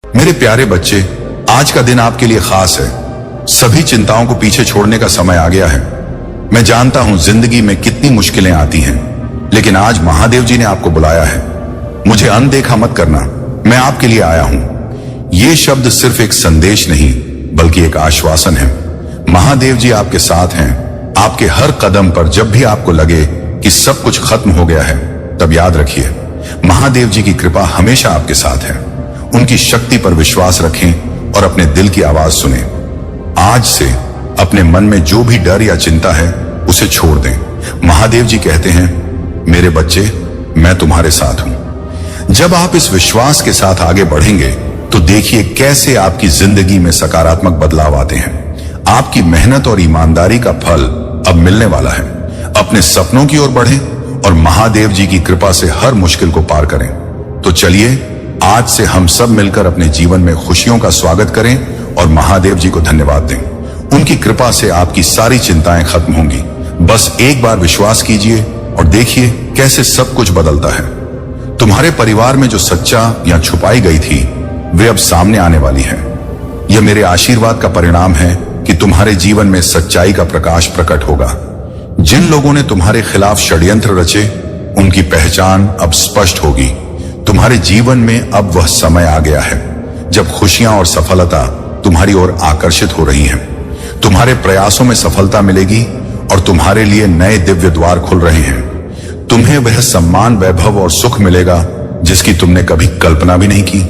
मेरे प्यारे बच्चे, आज का दिन आपके लिए खास है। सभी चिंताओं को पीछे छोड़ने का समय आ गया है। मैं जानता हूं जिंदगी में कितनी मुश्किलें आती हैं, लेकिन आज महादेव जी ने आपको बुलाया है। मुझे अनदेखा मत करना, मैं आपके लिए आया हूं। ये शब्द सिर्फ एक संदेश नहीं, बल्कि एक आश्वासन है। महादेव जी आपके साथ हैं। आपके हर कदम पर जब भी आपको लगे कि सब कुछ खत्म हो गया है, तब याद रखिए, महादेव जी की कृपा हमेशा आपके साथ है। उनकी शक्ति पर विश्वास रखें और अपने दिल की आवाज सुने। आज से अपने मन में जो भी डर या चिंता है, उसे छोड़ दें। महादेव जी कहते हैं, मेरे बच्चे, मैं तुम्हारे साथ हूं। जब आप इस विश्वास के साथ आगे बढ़ेंगे, तो देखिए कैसे आपकी जिंदगी में सकारात्मक बदलाव आते हैं। आपकी मेहनत और ईमानदारी का फल अब मिलने वाला है। अपने सपनों की ओर बढ़ें और महादेव जी की कृपा से हर मुश्किल को पार करें। तो चलिए, आज से हम सब मिलकर अपने जीवन में खुशियों का स्वागत करें और महादेव जी को धन्यवाद दें। उनकी कृपा से आपकी सारी चिंताएं खत्म होंगी। बस एक बार विश्वास कीजिए और देखिए कैसे सब कुछ बदलता है। तुम्हारे परिवार में जो सच्चा या छुपाई गई थी, वे अब सामने आने वाली है। यह मेरे आशीर्वाद का परिणाम है कि तुम्हारे जीवन में सच्चाई का प्रकाश प्रकट होगा। जिन लोगों ने तुम्हारे खिलाफ षड्यंत्र रचे, उनकी पहचान अब स्पष्ट होगी। तुम्हारे जीवन में अब वह समय आ गया है जब खुशियां और सफलता तुम्हारी ओर आकर्षित हो रही हैं। तुम्हारे प्रयासों में सफलता मिलेगी और तुम्हारे लिए नए दिव्य द्वार खुल रहे हैं। तुम्हें वह सम्मान, वैभव और सुख मिलेगा जिसकी तुमने कभी कल्पना भी नहीं की।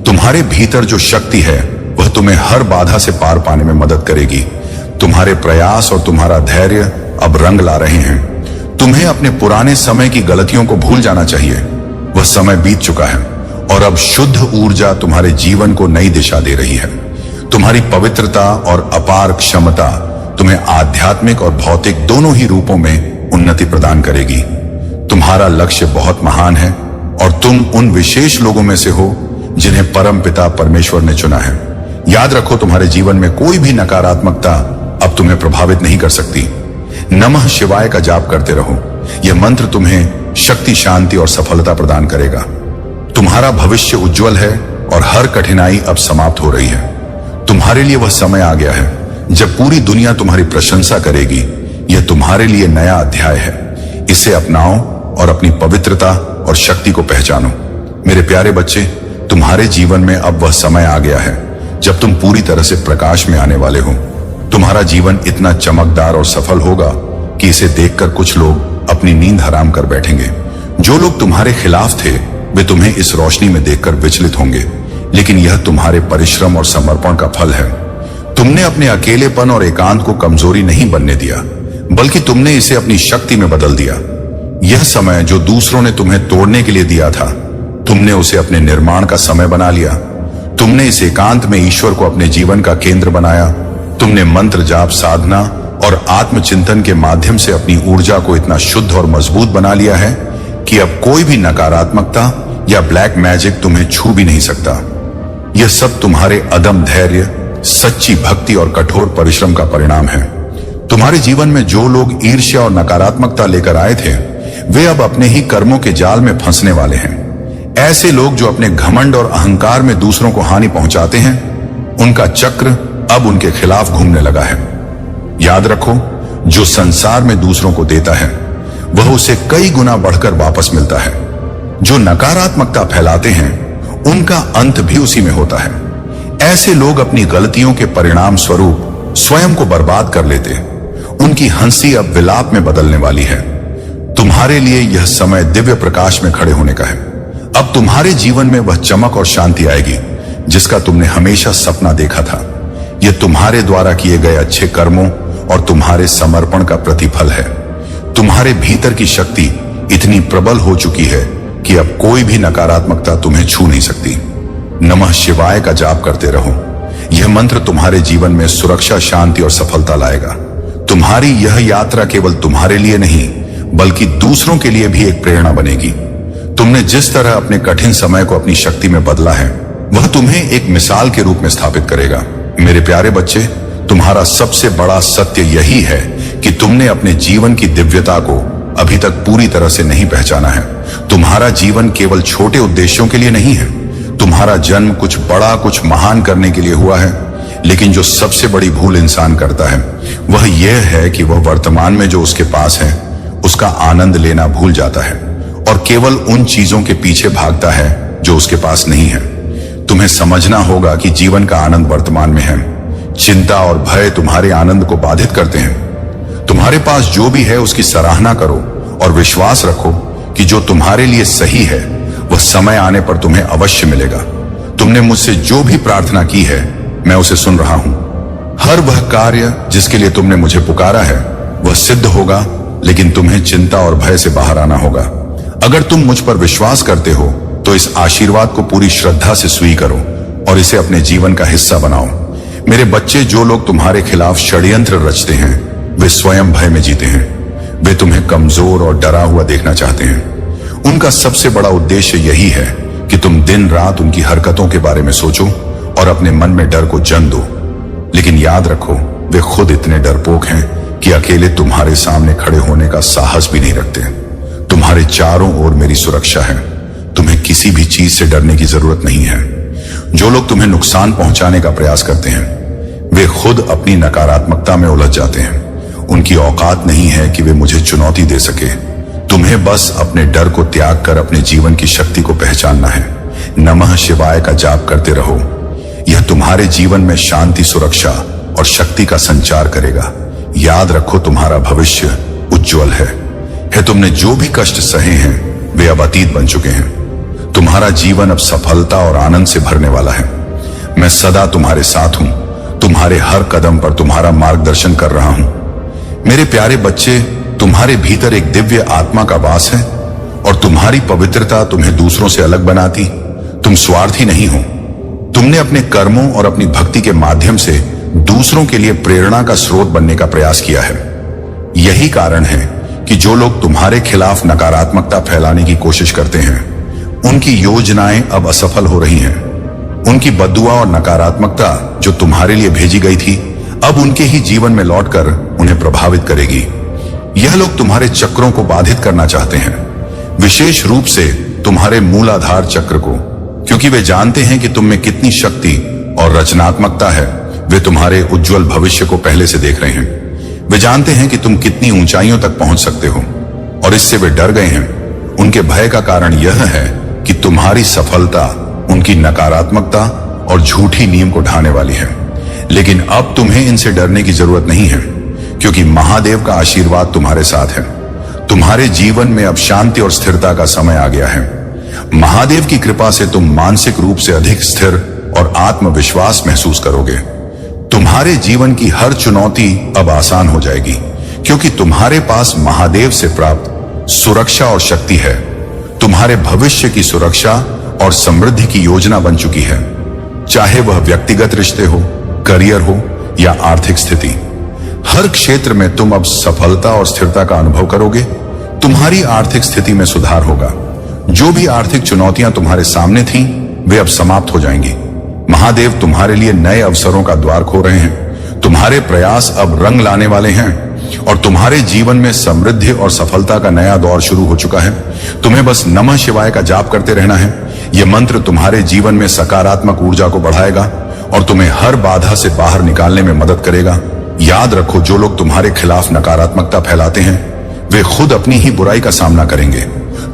तुम्हारे भीतर जो शक्ति है, वह तुम्हें हर बाधा से पार पाने में मदद करेगी। तुम्हारे प्रयास और तुम्हारा धैर्य अब रंग ला रहे हैं। तुम्हें अपने पुराने समय की गलतियों को भूल जाना चाहिए। वह समय बीत चुका है और अब शुद्ध ऊर्जा तुम्हारे जीवन को नई दिशा दे रही है। तुम्हारी पवित्रता और अपार क्षमता तुम्हें आध्यात्मिक और भौतिक दोनों ही रूपों में उन्नति प्रदान करेगी। तुम्हारा लक्ष्य बहुत महान है और तुम उन विशेष लोगों में से हो जिन्हें परम पिता परमेश्वर ने चुना है। याद रखो, तुम्हारे जीवन में कोई भी नकारात्मकता अब तुम्हें प्रभावित नहीं कर सकती। नमः शिवाय का जाप करते रहो। यह मंत्र तुम्हें शक्ति, शांति और सफलता प्रदान करेगा। तुम्हारा भविष्य उज्जवल है और हर कठिनाई अब समाप्त हो रही है। तुम्हारे लिए वह समय आ गया है जब पूरी दुनिया तुम्हारी प्रशंसा करेगी। यह तुम्हारे लिए नया अध्याय है। इसे अपनाओ और अपनी पवित्रता और शक्ति को पहचानो। मेरे प्यारे बच्चे, तुम्हारे जीवन में अब वह समय आ गया है जब तुम पूरी तरह से प्रकाश में आने वाले हो। तुम्हारा जीवन इतना चमकदार और सफल होगा कि इसे देखकर कुछ लोग अपनी नींद हराम कर बैठेंगे। जो लोग तुम्हारे खिलाफ थे, वे तुम्हें इस रोशनी में देखकर विचलित होंगे, लेकिन यह तुम्हारे परिश्रम और समर्पण का फल है। तुमने अपने अकेलेपन और एकांत को कमजोरी नहीं बनने दिया, बल्कि तुमने इसे अपनी शक्ति में बदल दिया। यह समय जो दूसरों ने तुम्हें तोड़ने के लिए दिया था, तुमने उसे अपने निर्माण का समय बना लिया। तुमने इस एकांत में ईश्वर को अपने जीवन का केंद्र बनाया। तुमने मंत्र जाप, साधना और आत्मचिंतन के माध्यम से अपनी ऊर्जा को इतना शुद्ध और मजबूत बना लिया है कि अब कोई भी नकारात्मकता या ब्लैक मैजिक तुम्हें छू भी नहीं सकता। यह सब तुम्हारे अदम्य धैर्य, सच्ची भक्ति और कठोर परिश्रम का परिणाम है। तुम्हारे जीवन में जो लोग ईर्ष्या और नकारात्मकता लेकर आए थे, वे अब अपने ही कर्मों के जाल में फंसने वाले हैं। ऐसे लोग जो अपने घमंड और अहंकार में दूसरों को हानि पहुंचाते हैं, उनका चक्र अब उनके खिलाफ घूमने लगा है। याद रखो, जो संसार में दूसरों को देता है, वह उसे कई गुना बढ़कर वापस मिलता है। जो नकारात्मकता फैलाते हैं, उनका अंत भी उसी में होता है। ऐसे लोग अपनी गलतियों के परिणाम स्वरूप स्वयं को बर्बाद कर लेते हैं। उनकी हंसी अब विलाप में बदलने वाली है। तुम्हारे लिए यह समय दिव्य प्रकाश में खड़े होने का है। अब तुम्हारे जीवन में वह चमक और शांति आएगी जिसका तुमने हमेशा सपना देखा था। यह तुम्हारे द्वारा किए गए अच्छे कर्मों और तुम्हारे समर्पण का प्रतिफल है। तुम्हारे भीतर की शक्ति इतनी प्रबल हो चुकी है कि अब कोई भी नकारात्मकता तुम्हें छू नहीं सकती। नमः शिवाय का जाप करते रहो। यह मंत्र तुम्हारे जीवन में सुरक्षा, शांति और सफलता लाएगा। तुम्हारी यह यात्रा केवल तुम्हारे लिए नहीं, बल्कि दूसरों के लिए भी एक प्रेरणा बनेगी। तुमने जिस तरह अपने कठिन समय को अपनी शक्ति में बदला है, वह तुम्हें एक मिसाल के रूप में स्थापित करेगा। मेरे प्यारे बच्चे, तुम्हारा सबसे बड़ा सत्य यही है कि तुमने अपने जीवन की दिव्यता को अभी तक पूरी तरह से नहीं पहचाना है। तुम्हारा जीवन केवल छोटे उद्देश्यों के लिए नहीं है, तुम्हारा जन्म कुछ बड़ा, कुछ महान करने के लिए हुआ है, लेकिन जो सबसे बड़ी भूल इंसान करता है वह यह है कि वह वर्तमान में जो उसके पास है उसका आनंद लेना भूल जाता है और केवल उन चीजों के पीछे भागता है जो उसके पास नहीं है। तुम्हें समझना होगा कि जीवन का आनंद वर्तमान में है। चिंता और भय तुम्हारे आनंद को बाधित करते हैं। तुम्हारे पास जो भी है उसकी सराहना करो और विश्वास रखो कि जो तुम्हारे लिए सही है वह समय आने पर तुम्हें अवश्य मिलेगा। तुमने मुझसे जो भी प्रार्थना की है मैं उसे सुन रहा हूं। हर वह कार्य जिसके लिए तुमने मुझे पुकारा है वह सिद्ध होगा, लेकिन तुम्हें चिंता और भय से बाहर आना होगा। अगर तुम मुझ पर विश्वास करते हो तो इस आशीर्वाद को पूरी श्रद्धा से स्वीकारो और इसे अपने जीवन का हिस्सा बनाओ। मेरे बच्चे, जो लोग तुम्हारे खिलाफ षड्यंत्र रचते हैं वे स्वयं भय में जीते हैं। वे तुम्हें कमजोर और डरा हुआ देखना चाहते हैं। उनका सबसे बड़ा उद्देश्य यही है कि तुम दिन रात उनकी हरकतों के बारे में सोचो और अपने मन में डर को जन्म दो। लेकिन याद रखो, वे खुद इतने डरपोक हैं कि अकेले तुम्हारे सामने खड़े होने का साहस भी नहीं रखते। तुम्हारे चारों ओर मेरी सुरक्षा है। तुम्हें किसी भी चीज से डरने की जरूरत नहीं है। जो लोग तुम्हें नुकसान पहुंचाने का प्रयास करते हैं वे खुद अपनी नकारात्मकता में उलझ जाते हैं। उनकी औकात नहीं है कि वे मुझे चुनौती दे सके। तुम्हें बस अपने डर को त्याग कर अपने जीवन की शक्ति को पहचानना है। नमः शिवाय का जाप करते रहो। यह तुम्हारे जीवन में शांति, सुरक्षा और शक्ति का संचार करेगा। याद रखो, तुम्हारा भविष्य उज्जवल है। तुमने जो भी कष्ट सहे हैं वे अब अतीत बन चुके हैं। तुम्हारा जीवन अब सफलता और आनंद से भरने वाला है। मैं सदा तुम्हारे साथ हूं। तुम्हारे हर कदम पर तुम्हारा मार्गदर्शन कर रहा हूं। मेरे प्यारे बच्चे, तुम्हारे भीतर एक दिव्य आत्मा का वास है और तुम्हारी पवित्रता तुम्हें दूसरों से अलग बनाती। तुम स्वार्थी नहीं हो। तुमने अपने कर्मों और अपनी भक्ति के माध्यम से दूसरों के लिए प्रेरणा का स्रोत बनने का प्रयास किया है। यही कारण है कि जो लोग तुम्हारे खिलाफ नकारात्मकता फैलाने की कोशिश करते हैं उनकी योजनाएं अब असफल हो रही हैं। उनकी बद्दुआ और नकारात्मकता जो तुम्हारे लिए भेजी गई थी अब उनके ही जीवन में लौटकर उन्हें प्रभावित करेगी। यह लोग तुम्हारे चक्रों को बाधित करना चाहते हैं, विशेष रूप से तुम्हारे मूलाधार चक्र को, क्योंकि वे जानते हैं कि तुम में कितनी शक्ति और रचनात्मकता है। वे तुम्हारे उज्जवल भविष्य को पहले से देख रहे हैं। वे जानते हैं कि तुम कितनी ऊंचाइयों तक पहुंच सकते हो और इससे वे डर गए हैं। उनके भय का कारण यह है कि तुम्हारी सफलता उनकी नकारात्मकता और झूठी नींव को ढाने वाली है। लेकिन अब तुम्हें इनसे डरने की जरूरत नहीं है, क्योंकि महादेव का आशीर्वाद तुम्हारे साथ है। तुम्हारे जीवन में अब शांति और स्थिरता का समय आ गया है। महादेव की कृपा से तुम मानसिक रूप से अधिक स्थिर और आत्मविश्वास महसूस करोगे। तुम्हारे जीवन की हर चुनौती अब आसान हो जाएगी, क्योंकि तुम्हारे पास महादेव से प्राप्त सुरक्षा और शक्ति है। तुम्हारे भविष्य की सुरक्षा और समृद्धि की योजना बन चुकी है, चाहे वह व्यक्तिगत रिश्ते हो, करियर हो या आर्थिक स्थिति। हर क्षेत्र में तुम अब सफलता और स्थिरता का अनुभव करोगे। तुम्हारी आर्थिक स्थिति में सुधार होगा। जो भी आर्थिक चुनौतियां तुम्हारे सामने थीं, वे अब समाप्त हो जाएंगी। महादेव तुम्हारे लिए नए अवसरों का द्वार खोल रहे हैं। तुम्हारे प्रयास अब रंग लाने वाले हैं और तुम्हारे जीवन में समृद्धि और सफलता का नया दौर शुरू हो चुका है। तुम्हें बस नमः शिवाय का जाप करते रहना है। यह मंत्र तुम्हारे जीवन में सकारात्मक ऊर्जा को बढ़ाएगा और तुम्हें हर बाधा से बाहर निकालने में मदद करेगा। याद रखो, जो लोग तुम्हारे खिलाफ नकारात्मकता फैलाते हैं वे खुद अपनी ही बुराई का सामना करेंगे।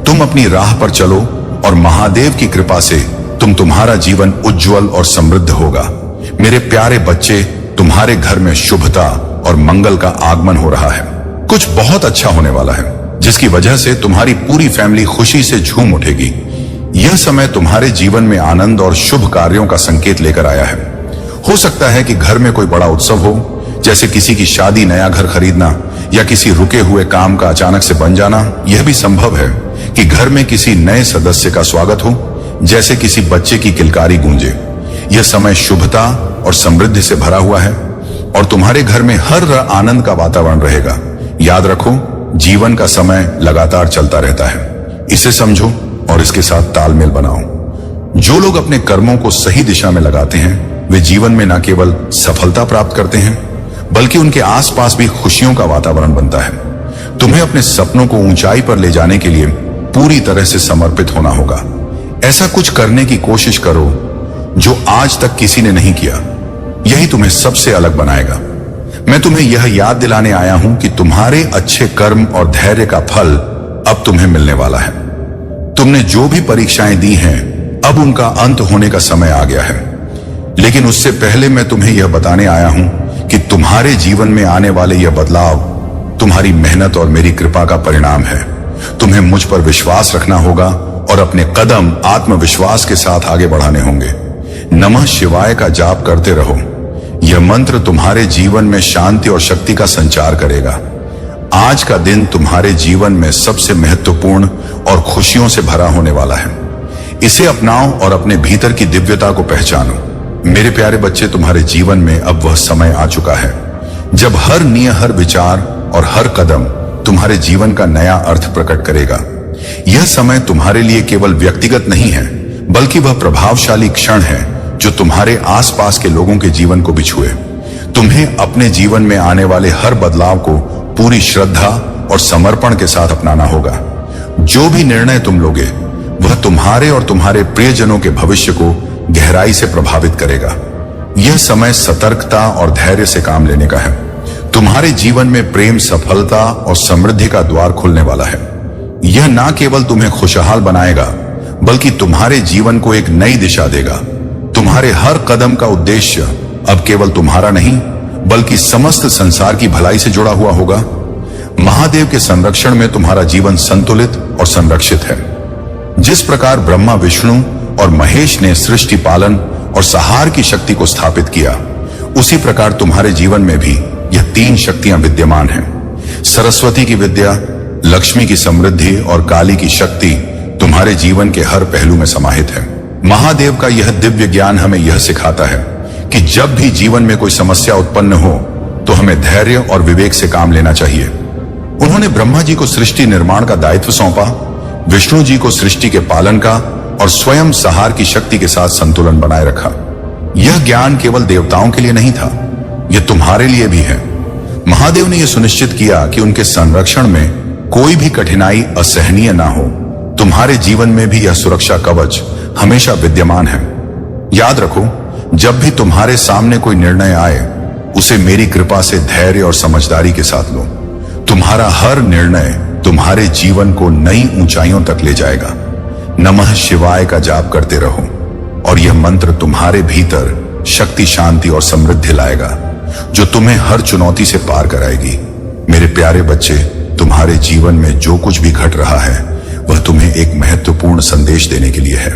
तुम अपनी राह पर चलो और महादेव की कृपा से तुम्हारा जीवन उज्जवल और समृद्ध होगा। मेरे प्यारे बच्चे, तुम्हारे घर में शुभता और मंगल का आगमन हो रहा है। कुछ बहुत अच्छा होने वाला है, जिसकी वजह से तुम्हारी पूरी फैमिली खुशी से झूम उठेगी। यह समय तुम्हारे जीवन में आनंद और शुभ कार्यों का संकेत लेकर आया है। हो सकता है कि घर में कोई बड़ा उत्सव हो, जैसे किसी की शादी, नया घर खरीदना या किसी रुके हुए काम का अचानक से बन जाना। यह भी संभव है कि घर में किसी नए सदस्य का स्वागत हो, जैसे किसी बच्चे की किलकारी गूंजे। यह समय शुभता और समृद्धि से भरा हुआ है और तुम्हारे घर में हर आनंद का वातावरण रहेगा। याद रखो, जीवन का समय लगातार चलता रहता है। इसे समझो और इसके साथ तालमेल बनाओ। जो लोग अपने कर्मों को सही दिशा में लगाते हैं वे जीवन में न केवल सफलता प्राप्त करते हैं बल्कि उनके आसपास भी खुशियों का वातावरण बनता है। तुम्हें अपने सपनों को ऊंचाई पर ले जाने के लिए पूरी तरह से समर्पित होना होगा। ऐसा कुछ करने की कोशिश करो जो आज तक किसी ने नहीं किया। यही तुम्हें सबसे अलग बनाएगा। मैं तुम्हें यह याद दिलाने आया हूं कि तुम्हारे अच्छे कर्म और धैर्य का फल अब तुम्हें मिलने वाला है। तुमने जो भी परीक्षाएं दी हैं, अब उनका अंत होने का समय आ गया है। लेकिन उससे पहले मैं तुम्हें यह बताने आया हूं कि तुम्हारे जीवन में आने वाले यह बदलाव तुम्हारी मेहनत और मेरी कृपा का परिणाम है। तुम्हें मुझ पर विश्वास रखना होगा और अपने कदम आत्मविश्वास के साथ आगे बढ़ाने होंगे। नमः शिवाय का जाप करते रहो। यह मंत्र तुम्हारे जीवन में शांति और शक्ति का संचार करेगा। आज का दिन तुम्हारे जीवन में सबसे महत्वपूर्ण और खुशियों से भरा होने वाला है। इसे अपनाओ और अपने भीतर की दिव्यता को पहचानो। मेरे प्यारे बच्चे, तुम्हारे जीवन में अब वह समय आ चुका है जब हर हर विचार और हर कदम तुम्हारे जीवन का नया अर्थ प्रकट करेगा। यह समय तुम्हारे लिए केवल व्यक्तिगत नहीं है, बल्कि वह प्रभावशाली क्षण है जो तुम्हारे आसपास के लोगों के जीवन को भी छुए। तुम्हें अपने जीवन में आने वाले हर बदलाव को पूरी श्रद्धा और समर्पण के साथ अपनाना होगा। जो भी निर्णय तुम लोगे वह तुम्हारे और तुम्हारे प्रियजनों के भविष्य को गहराई से प्रभावित करेगा। यह समय सतर्कता और धैर्य से काम लेने का है। तुम्हारे जीवन में प्रेम, सफलता और समृद्धि का द्वार खुलने वाला है। यह ना केवल तुम्हें खुशहाल बनाएगा, बल्कि तुम्हारे जीवन को एक नई दिशा देगा। तुम्हारे हर कदम का उद्देश्य अब केवल तुम्हारा नहीं, बल्कि समस्त संसार की भलाई से जुड़ा हुआ होगा। महादेव के संरक्षण में तुम्हारा जीवन संतुलित और संरक्षित है। जिस प्रकार ब्रह्मा, विष्णु और महेश ने सृष्टि पालन और संहार की शक्ति को स्थापित किया, उसी प्रकार तुम्हारे जीवन में भी यह तीन शक्तियां विद्यमान हैं। सरस्वती की विद्या, लक्ष्मी की समृद्धि और काली की शक्ति तुम्हारे जीवन के हर पहलू में समाहित है। महादेव का यह दिव्य ज्ञान हमें यह सिखाता है कि जब भी जीवन में कोई समस्या उत्पन्न हो तो हमें धैर्य और विवेक से काम लेना चाहिए। उन्होंने ब्रह्मा जी को सृष्टि निर्माण का दायित्व सौंपा, विष्णु जी को सृष्टि के पालन का और स्वयं संहार की शक्ति के साथ संतुलन बनाए रखा। यह ज्ञान केवल देवताओं के लिए नहीं था, यह तुम्हारे लिए भी है। महादेव ने यह सुनिश्चित किया कि उनके संरक्षण में कोई भी कठिनाई असहनीय ना हो। तुम्हारे जीवन में भी यह सुरक्षा कवच हमेशा विद्यमान है। याद रखो, जब भी तुम्हारे सामने कोई निर्णय आए, उसे मेरी कृपा से धैर्य और समझदारी के साथ लो। तुम्हारा हर निर्णय तुम्हारे जीवन को नई ऊंचाइयों तक ले जाएगा। नमः शिवाय का जाप करते रहो और यह मंत्र तुम्हारे भीतर शक्ति, शांति और समृद्धि लाएगा, जो तुम्हें हर चुनौती से पार कराएगी। मेरे प्यारे बच्चे, तुम्हारे जीवन में जो कुछ भी घट रहा है वह तुम्हें एक महत्वपूर्ण संदेश देने के लिए है।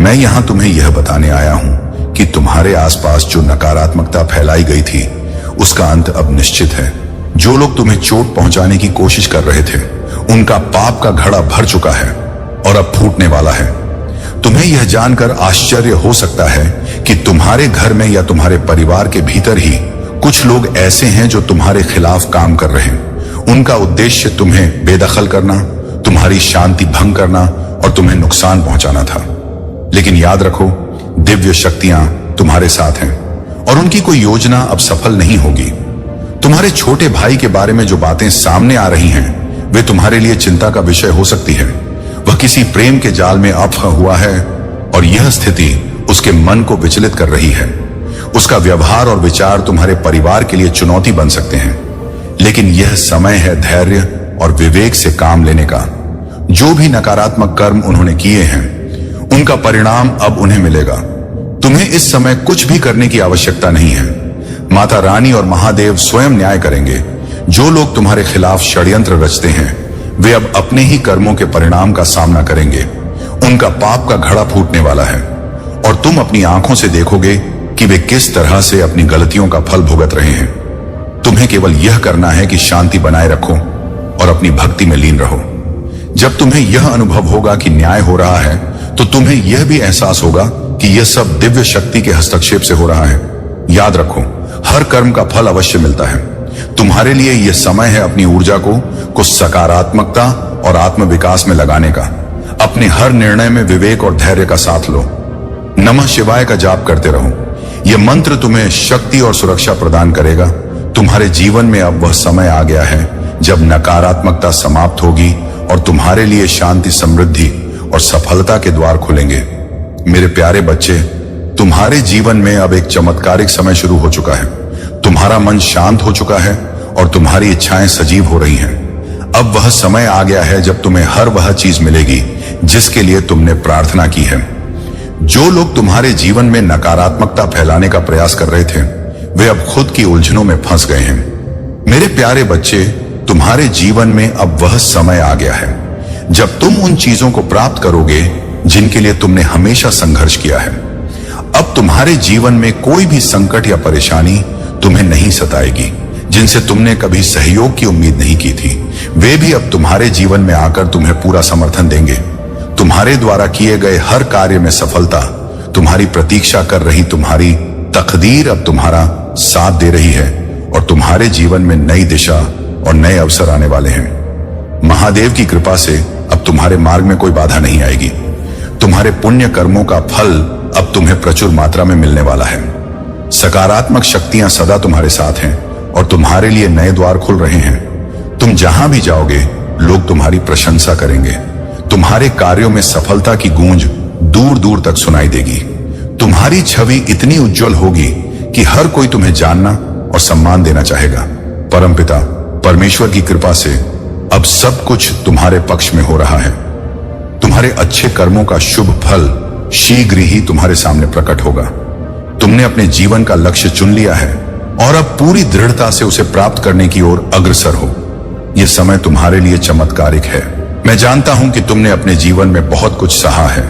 मैं यहां तुम्हें यह बताने आया हूं कि तुम्हारे आसपास जो नकारात्मकता फैलाई गई थी, उसका अंत अब निश्चित है। जो लोग तुम्हें चोट पहुंचाने की कोशिश कर रहे थे, उनका पाप का घड़ा भर चुका है और अब फूटने वाला है। तुम्हें यह जानकर आश्चर्य हो सकता है कि तुम्हारे घर में या तुम्हारे परिवार के भीतर ही कुछ लोग ऐसे हैं जो तुम्हारे खिलाफ काम कर रहे हैं। उनका उद्देश्य तुम्हें बेदखल करना, तुम्हारी शांति भंग करना और तुम्हें नुकसान पहुंचाना था। लेकिन याद रखो, दिव्य शक्तियां तुम्हारे साथ हैं और उनकी कोई योजना अब सफल नहीं होगी। तुम्हारे छोटे भाई के बारे में जो बातें सामने आ रही हैं, वे तुम्हारे लिए चिंता का विषय हो सकती है। वह किसी प्रेम के जाल में अफवाह हुआ है और यह स्थिति उसके मन को विचलित कर रही है। उसका व्यवहार और विचार तुम्हारे परिवार के लिए चुनौती बन सकते हैं। लेकिन यह समय है धैर्य और विवेक से काम लेने का। जो भी नकारात्मक कर्म उन्होंने किए हैं, उनका परिणाम अब उन्हें मिलेगा। तुम्हें इस समय कुछ भी करने की आवश्यकता नहीं है। माता रानी और महादेव स्वयं न्याय करेंगे। जो लोग तुम्हारे खिलाफ षड्यंत्र रचते हैं, वे अब अपने ही कर्मों के परिणाम का सामना करेंगे। उनका पाप का घड़ा फूटने वाला है और तुम अपनी आंखों से देखोगे कि वे किस तरह से अपनी गलतियों का फल भुगत रहे हैं। तुम्हें केवल यह करना है कि शांति बनाए रखो और अपनी भक्ति में लीन रहो। जब तुम्हें यह अनुभव होगा कि न्याय हो रहा है, तो तुम्हें यह भी एहसास होगा कि यह सब दिव्य शक्ति के हस्तक्षेप से हो रहा है। याद रखो, हर कर्म का फल अवश्य मिलता है। तुम्हारे लिए यह समय है अपनी ऊर्जा को सकारात्मकता और आत्मविकास में लगाने का। अपने हर निर्णय में विवेक और धैर्य का साथ लो। नमः शिवाय का जाप करते रहो। यह मंत्र तुम्हें शक्ति और सुरक्षा प्रदान करेगा। तुम्हारे जीवन में अब वह समय आ गया है जब नकारात्मकता समाप्त होगी और तुम्हारे लिए शांति, समृद्धि और सफलता के द्वार खुलेंगे। मेरे प्यारे बच्चे, तुम्हारे जीवन में अब एक चमत्कारिक समय शुरू हो चुका है। तुम्हारा मन शांत हो चुका है और तुम्हारी इच्छाएं सजीव हो रही हैं। अब वह समय आ गया है जब तुम्हें हर वह चीज मिलेगी जिसके लिए तुमने प्रार्थना की है। जो लोग तुम्हारे जीवन में नकारात्मकता फैलाने का प्रयास कर रहे थे, वे अब खुद की उलझनों में फंस गए हैं। मेरे प्यारे बच्चे, तुम्हारे जीवन में अब वह समय आ गया है जब तुम उन चीजों को प्राप्त करोगे जिनके लिए तुमने हमेशा संघर्ष किया है। अब तुम्हारे जीवन में कोई भी संकट या परेशानी तुम्हें नहीं सताएगी। जिनसे तुमने कभी सहयोग की उम्मीद नहीं की थी, वे भी अब तुम्हारे जीवन में आकर तुम्हें पूरा समर्थन देंगे। तुम्हारे द्वारा किए गए हर कार्य में सफलता तुम्हारी प्रतीक्षा कर रही तुम्हारी तकदीर अब तुम्हारा साथ दे रही है और तुम्हारे जीवन में नई दिशा और नए अवसर आने वाले हैं। महादेव की कृपा से अब तुम्हारे मार्ग में कोई बाधा नहीं आएगी। तुम्हारे पुण्य कर्मों का फल अब तुम्हें प्रचुर मात्रा में मिलने वाला है। सकारात्मक शक्तियां सदा तुम्हारे साथ हैं और तुम्हारे लिए नए द्वार खुल रहे हैं। तुम जहां भी जाओगे, लोग तुम्हारी प्रशंसा करेंगे। तुम्हारे कार्यों में सफलता की गूंज दूर दूर तक सुनाई देगी। तुम्हारी छवि इतनी उज्जवल होगी कि हर कोई तुम्हें जानना और सम्मान देना चाहेगा। परमपिता परमेश्वर की कृपा से अब सब कुछ तुम्हारे पक्ष में हो रहा है। तुम्हारे अच्छे कर्मों का शुभ फल शीघ्र ही तुम्हारे सामने प्रकट होगा। तुमने अपने जीवन का लक्ष्य चुन लिया है और अब पूरी दृढ़ता से उसे प्राप्त करने की ओर अग्रसर हो। यह समय तुम्हारे लिए चमत्कारिक है। मैं जानता हूं कि तुमने अपने जीवन में बहुत कुछ सहा है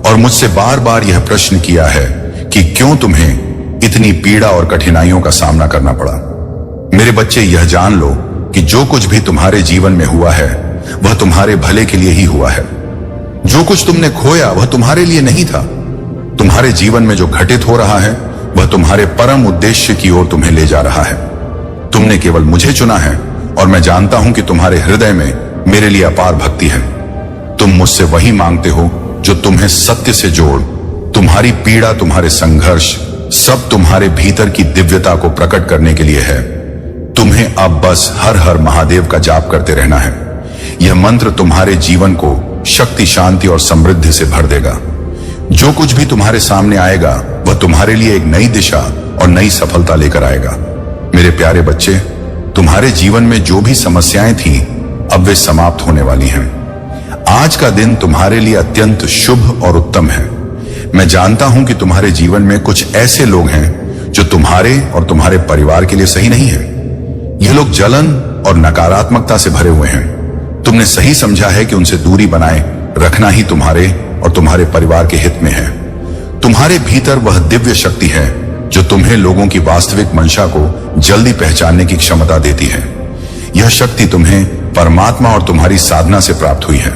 और मुझसे बार बार यह प्रश्न किया है कि क्यों तुम्हें इतनी पीड़ा और कठिनाइयों का सामना करना पड़ा। मेरे बच्चे, यह जान लो कि जो कुछ भी तुम्हारे जीवन में हुआ है वह तुम्हारे भले के लिए ही हुआ है। जो कुछ तुमने खोया वह तुम्हारे लिए नहीं था। तुम्हारे जीवन में जो घटित हो रहा है वह तुम्हारे परम उद्देश्य की ओर तुम्हें ले जा रहा है। तुमने केवल मुझे चुना है और मैं जानता हूं कि तुम्हारे हृदय में मेरे लिए अपार भक्ति है। तुम मुझसे वही मांगते हो जो तुम्हें सत्य से जोड़। तुम्हारी पीड़ा, तुम्हारे संघर्ष सब तुम्हारे भीतर की दिव्यता को प्रकट करने के लिए है। तुम्हें अब बस हर हर महादेव का जाप करते रहना है। यह मंत्र तुम्हारे जीवन को शक्ति, शांति और समृद्धि से भर देगा। जो कुछ भी तुम्हारे सामने आएगा वह तुम्हारे लिए एक नई दिशा और नई सफलता लेकर आएगा। मेरे प्यारे बच्चे, तुम्हारे जीवन में जो भी समस्याएं थी अब वे समाप्त होने वाली हैं। आज का दिन तुम्हारे लिए अत्यंत शुभ और उत्तम है। मैं जानता हूं कि तुम्हारे जीवन में कुछ ऐसे लोग हैं जो तुम्हारे और तुम्हारे परिवार के लिए सही नहीं है। ये लोग जलन और नकारात्मकता से भरे हुए हैं। तुमने सही समझा है कि उनसे दूरी बनाए रखना ही तुम्हारे और तुम्हारे परिवार के हित में है। तुम्हारे भीतर वह दिव्य शक्ति है जो तुम्हें लोगों की वास्तविक मंशा को जल्दी पहचानने की क्षमता देती है। यह शक्ति तुम्हें परमात्मा और तुम्हारी साधना से प्राप्त हुई है।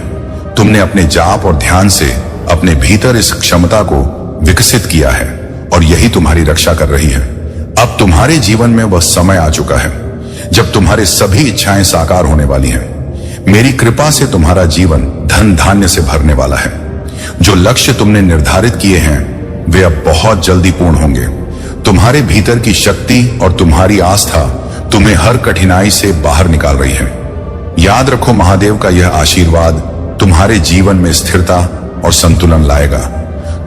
तुमने अपने जाप और ध्यान से अपने भीतर इस क्षमता को विकसित किया है और यही तुम्हारी रक्षा कर रही है। अब तुम्हारे जीवन में वह समय आ चुका है जब तुम्हारी सभी इच्छाएं साकार होने वाली हैं। मेरी कृपा से तुम्हारा जीवन धन धान्य से भरने वाला है। जो लक्ष्य तुमने निर्धारित किए हैं वे अब बहुत जल्दी पूर्ण होंगे। तुम्हारे भीतर की शक्ति और तुम्हारी आस्था तुम्हें हर कठिनाई से बाहर निकाल रही है। याद रखो, महादेव का यह आशीर्वाद तुम्हारे जीवन में स्थिरता और संतुलन लाएगा।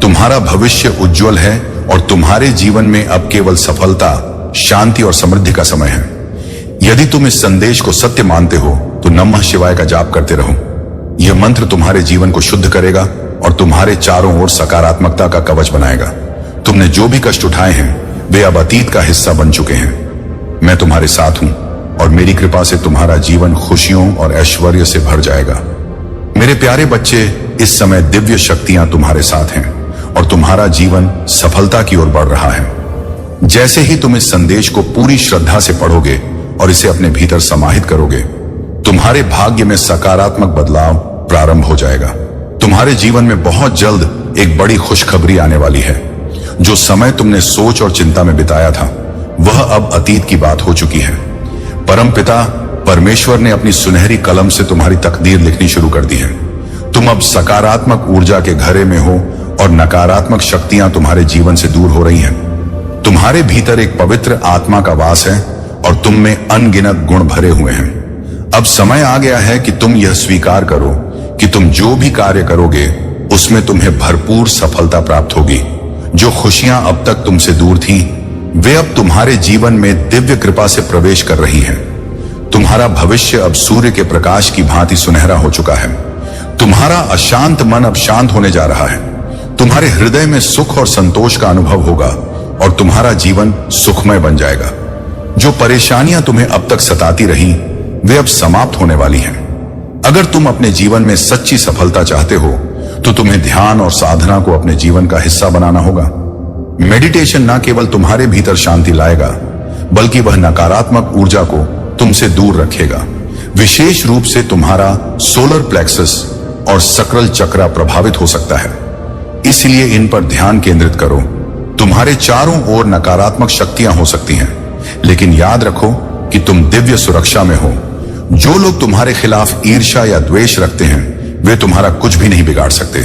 तुम्हारा भविष्य उज्जवल है और तुम्हारे जीवन में अब केवल सफलता, शांति और समृद्धि का समय है। यदि तुम इस संदेश को सत्य मानते हो तो नमः शिवाय का जाप करते रहो। यह मंत्र तुम्हारे जीवन को शुद्ध करेगा और तुम्हारे चारों ओर सकारात्मकता का कवच बनाएगा। तुमने जो भी कष्ट उठाए हैं वे अब अतीत का हिस्सा बन चुके हैं। मैं तुम्हारे साथ हूं और मेरी कृपा से तुम्हारा जीवन खुशियों और ऐश्वर्य से भर जाएगा। मेरे प्यारे बच्चे, इस समय दिव्य शक्तियां तुम्हारे साथ हैं और तुम्हारा जीवन सफलता की ओर बढ़ रहा है। जैसे ही तुम इस संदेश को पूरी श्रद्धा से पढ़ोगे और इसे अपने भीतर समाहित करोगे, तुम्हारे भाग्य में सकारात्मक बदलाव प्रारंभ हो जाएगा। तुम्हारे जीवन में बहुत जल्द एक बड़ी खुशखबरी आने वाली है। जो समय तुमने सोच और चिंता में बिताया था वह अब अतीत की बात हो चुकी है। परमपिता परमेश्वर ने अपनी सुनहरी कलम से तुम्हारी तकदीर लिखनी शुरू कर दी है। तुम अब सकारात्मक ऊर्जा के घरे में हो और नकारात्मक शक्तियां तुम्हारे जीवन से दूर हो रही हैं। तुम्हारे भीतर एक पवित्र आत्मा का वास है और तुम में अनगिनत गुण भरे हुए हैं। अब समय आ गया है कि तुम यह स्वीकार करो कि तुम जो भी कार्य करोगे उसमें तुम्हें भरपूर सफलता प्राप्त होगी। जो खुशियां अब तक तुमसे दूर थीं, वे अब तुम्हारे जीवन में दिव्य कृपा से प्रवेश कर रही हैं। तुम्हारा भविष्य अब सूर्य के प्रकाश की भांति सुनहरा हो चुका है। तुम्हारा अशांत मन अब शांत होने जा रहा है। तुम्हारे हृदय में सुख और संतोष का अनुभव होगा और तुम्हारा जीवन सुखमय बन जाएगा। जो परेशानियां तुम्हें अब तक सताती रही, वे अब समाप्त होने वाली हैं। अगर तुम अपने जीवन में सच्ची सफलता चाहते हो तो तुम्हें ध्यान और साधना को अपने जीवन का हिस्सा बनाना होगा। मेडिटेशन न केवल तुम्हारे भीतर शांति लाएगा, बल्कि वह नकारात्मक ऊर्जा को तुमसे दूर रखेगा। विशेष रूप से तुम्हारा सोलर प्लेक्सस और सकरल चक्र प्रभावित हो सकता है, इसलिए इन पर ध्यान केंद्रित करो। तुम्हारे चारों ओर नकारात्मक शक्तियां हो सकती हैं, लेकिन याद रखो कि तुम दिव्य सुरक्षा में हो। जो लोग तुम्हारे खिलाफ ईर्ष्या या द्वेष रखते हैं, वे तुम्हारा कुछ भी नहीं बिगाड़ सकते।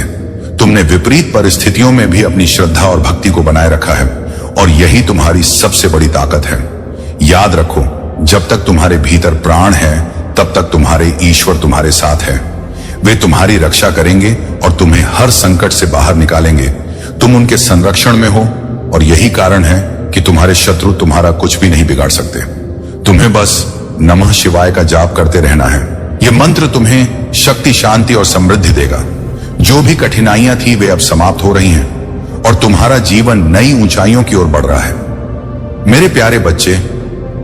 तुमने विपरीत परिस्थितियों में भी अपनी श्रद्धा और भक्ति को बनाए रखा है और यही तुम्हारी सबसे बड़ी ताकत है। याद रखो, जब तक तुम्हारे भीतर प्राण है, तब तक तुम्हारे ईश्वर तुम्हारे साथ है। वे तुम्हारी रक्षा करेंगे और तुम्हें हर संकट से बाहर निकालेंगे। तुम उनके संरक्षण में हो और यही कारण है कि तुम्हारे शत्रु तुम्हारा कुछ भी नहीं बिगाड़ सकते। तुम्हें बस नमः शिवाय का जाप करते रहना है। यह मंत्र तुम्हें शक्ति, शांति और समृद्धि देगा। जो भी कठिनाइयां थी, वे अब समाप्त हो रही हैं और तुम्हारा जीवन नई ऊंचाइयों की ओर बढ़ रहा है। मेरे प्यारे बच्चे,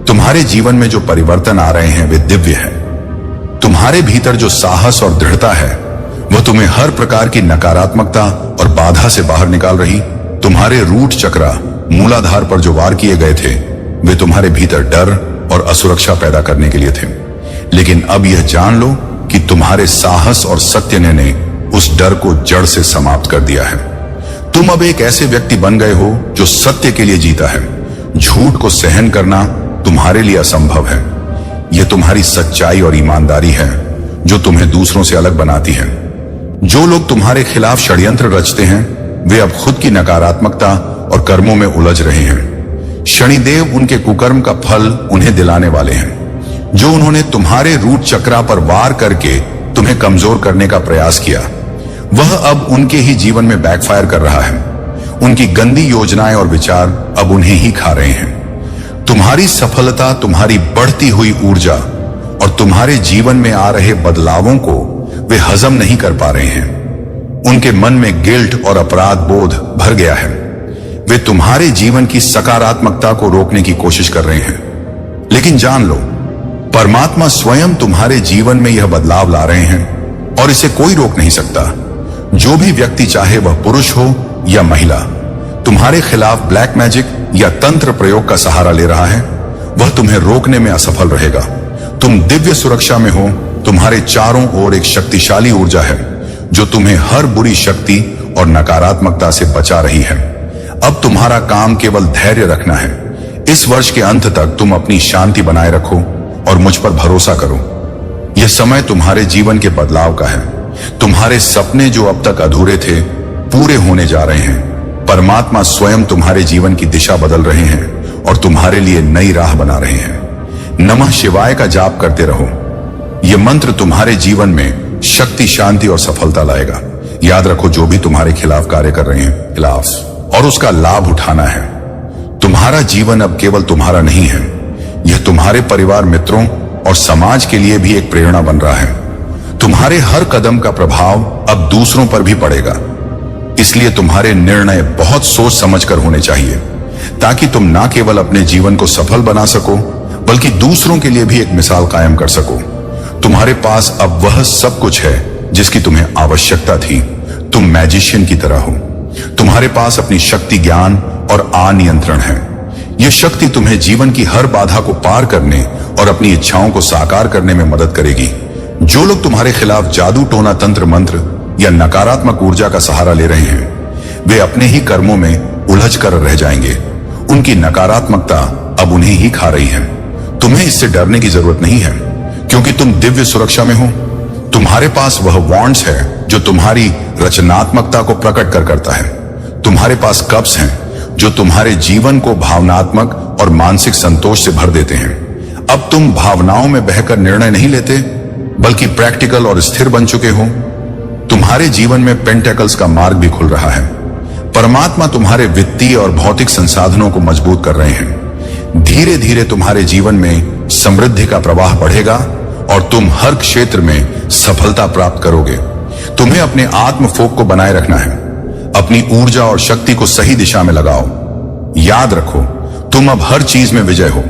तुम्हारे जीवन में जो परिवर्तन आ रहे हैं, वे दिव्य हैं। तुम्हारे भीतर जो साहस और दृढ़ता है, वह तुम्हें हर प्रकार की नकारात्मकता और बाधा से बाहर निकाल रही। तुम्हारे रूट चक्र, मूलाधार पर जो वार किए गए थे, वे तुम्हारे भीतर डर और असुरक्षा पैदा करने के लिए थे। लेकिन अब यह जान लो कि तुम्हारे साहस और सत्य ने उस डर को जड़ से समाप्त कर दिया है। तुम अब एक ऐसे व्यक्ति बन गए हो जो सत्य के लिए जीता है। झूठ को सहन करना तुम्हारे लिए असंभव है। यह तुम्हारी सच्चाई और ईमानदारी है जो तुम्हें दूसरों से अलग बनाती है। जो लोग तुम्हारे खिलाफ षड्यंत्र रचते हैं, वे अब खुद की नकारात्मकता और कर्मों में उलझ रहे हैं। शनिदेव उनके कुकर्म का फल उन्हें दिलाने वाले हैं। जो उन्होंने तुम्हारे रूट चक्रा पर वार करके तुम्हें कमजोर करने का प्रयास किया, वह अब उनके ही जीवन में बैकफायर कर रहा है। उनकी गंदी योजनाएं और विचार अब उन्हें ही खा रहे हैं। तुम्हारी सफलता, तुम्हारी बढ़ती हुई ऊर्जा और तुम्हारे जीवन में आ रहे बदलावों को वे हजम नहीं कर पा रहे हैं। उनके मन में गिल्ट और अपराध बोध भर गया है। वे तुम्हारे जीवन की सकारात्मकता को रोकने की कोशिश कर रहे हैं। लेकिन जान लो, परमात्मा स्वयं तुम्हारे जीवन में यह बदलाव ला रहे हैं और इसे कोई रोक नहीं सकता। जो भी व्यक्ति, चाहे वह पुरुष हो या महिला, तुम्हारे खिलाफ ब्लैक मैजिक या तंत्र प्रयोग का सहारा ले रहा है, वह तुम्हें रोकने में असफल रहेगा। तुम दिव्य सुरक्षा में हो। तुम्हारे चारों ओर एक शक्तिशाली ऊर्जा है जो तुम्हें हर बुरी शक्ति और नकारात्मकता से बचा रही है। अब तुम्हारा काम केवल धैर्य रखना है। इस वर्ष के अंत तक तुम अपनी शांति बनाए रखो और मुझ पर भरोसा करो। यह समय तुम्हारे जीवन के बदलाव का है। तुम्हारे सपने जो अब तक अधूरे थे, पूरे होने जा रहे हैं। परमात्मा स्वयं तुम्हारे जीवन की दिशा बदल रहे हैं और तुम्हारे लिए नई राह बना रहे हैं। नमः शिवाय का जाप करते रहो। यह मंत्र तुम्हारे जीवन में शक्ति, शांति और सफलता लाएगा। याद रखो, जो भी तुम्हारे खिलाफ कार्य कर रहे हैं, खिलाफ और उसका लाभ उठाना है। तुम्हारा जीवन अब केवल तुम्हारा नहीं है, यह तुम्हारे परिवार, मित्रों और समाज के लिए भी एक प्रेरणा बन रहा है। तुम्हारे हर कदम का प्रभाव अब दूसरों पर भी पड़ेगा, इसलिए तुम्हारे निर्णय बहुत सोच समझकर होने चाहिए, ताकि तुम ना केवल अपने जीवन को सफल बना सको, बल्कि दूसरों के लिए भी एक मिसाल कायम कर सको। तुम्हारे पास अब वह सब कुछ है जिसकी तुम्हें आवश्यकता थी। तुम मैजिशियन की तरह हो। तुम्हारे पास अपनी शक्ति, ज्ञान और अनियंत्रण है। यह शक्ति तुम्हें जीवन की हर बाधा को पार करने और अपनी इच्छाओं को साकार करने में मदद करेगी। जो लोग तुम्हारे खिलाफ जादू, टोना, तंत्र, मंत्र या नकारात्मक ऊर्जा का सहारा ले रहे हैं, वे अपने ही कर्मों में उलझ कर रह जाएंगे। उनकी नकारात्मकता अब उन्हें ही खा रही है। तुम्हें इससे डरने की जरूरत नहीं है, क्योंकि तुम दिव्य सुरक्षा में हो। तुम्हारे पास वह वॉन्ड्स है जो तुम्हारी रचनात्मकता को प्रकट कर करता है। तुम्हारे पास कप्स हैं जो तुम्हारे जीवन को भावनात्मक और मानसिक संतोष से भर देते हैं। अब तुम भावनाओं में बहकर निर्णय नहीं लेते, बल्कि प्रैक्टिकल और स्थिर बन चुके हो। तुम्हारे जीवन में पेंटेकल्स का मार्ग भी खुल रहा है। परमात्मा तुम्हारे वित्तीय और भौतिक संसाधनों को मजबूत कर रहे हैं। धीरे धीरे तुम्हारे जीवन में समृद्धि का प्रवाह बढ़ेगा और तुम हर क्षेत्र में सफलता प्राप्त करोगे। तुम्हें अपने आत्म फोक को बनाए रखना है। अपनी ऊर्जा और शक्ति को सही दिशा में लगाओ। याद रखो, तुम अब हर चीज में विजय हो।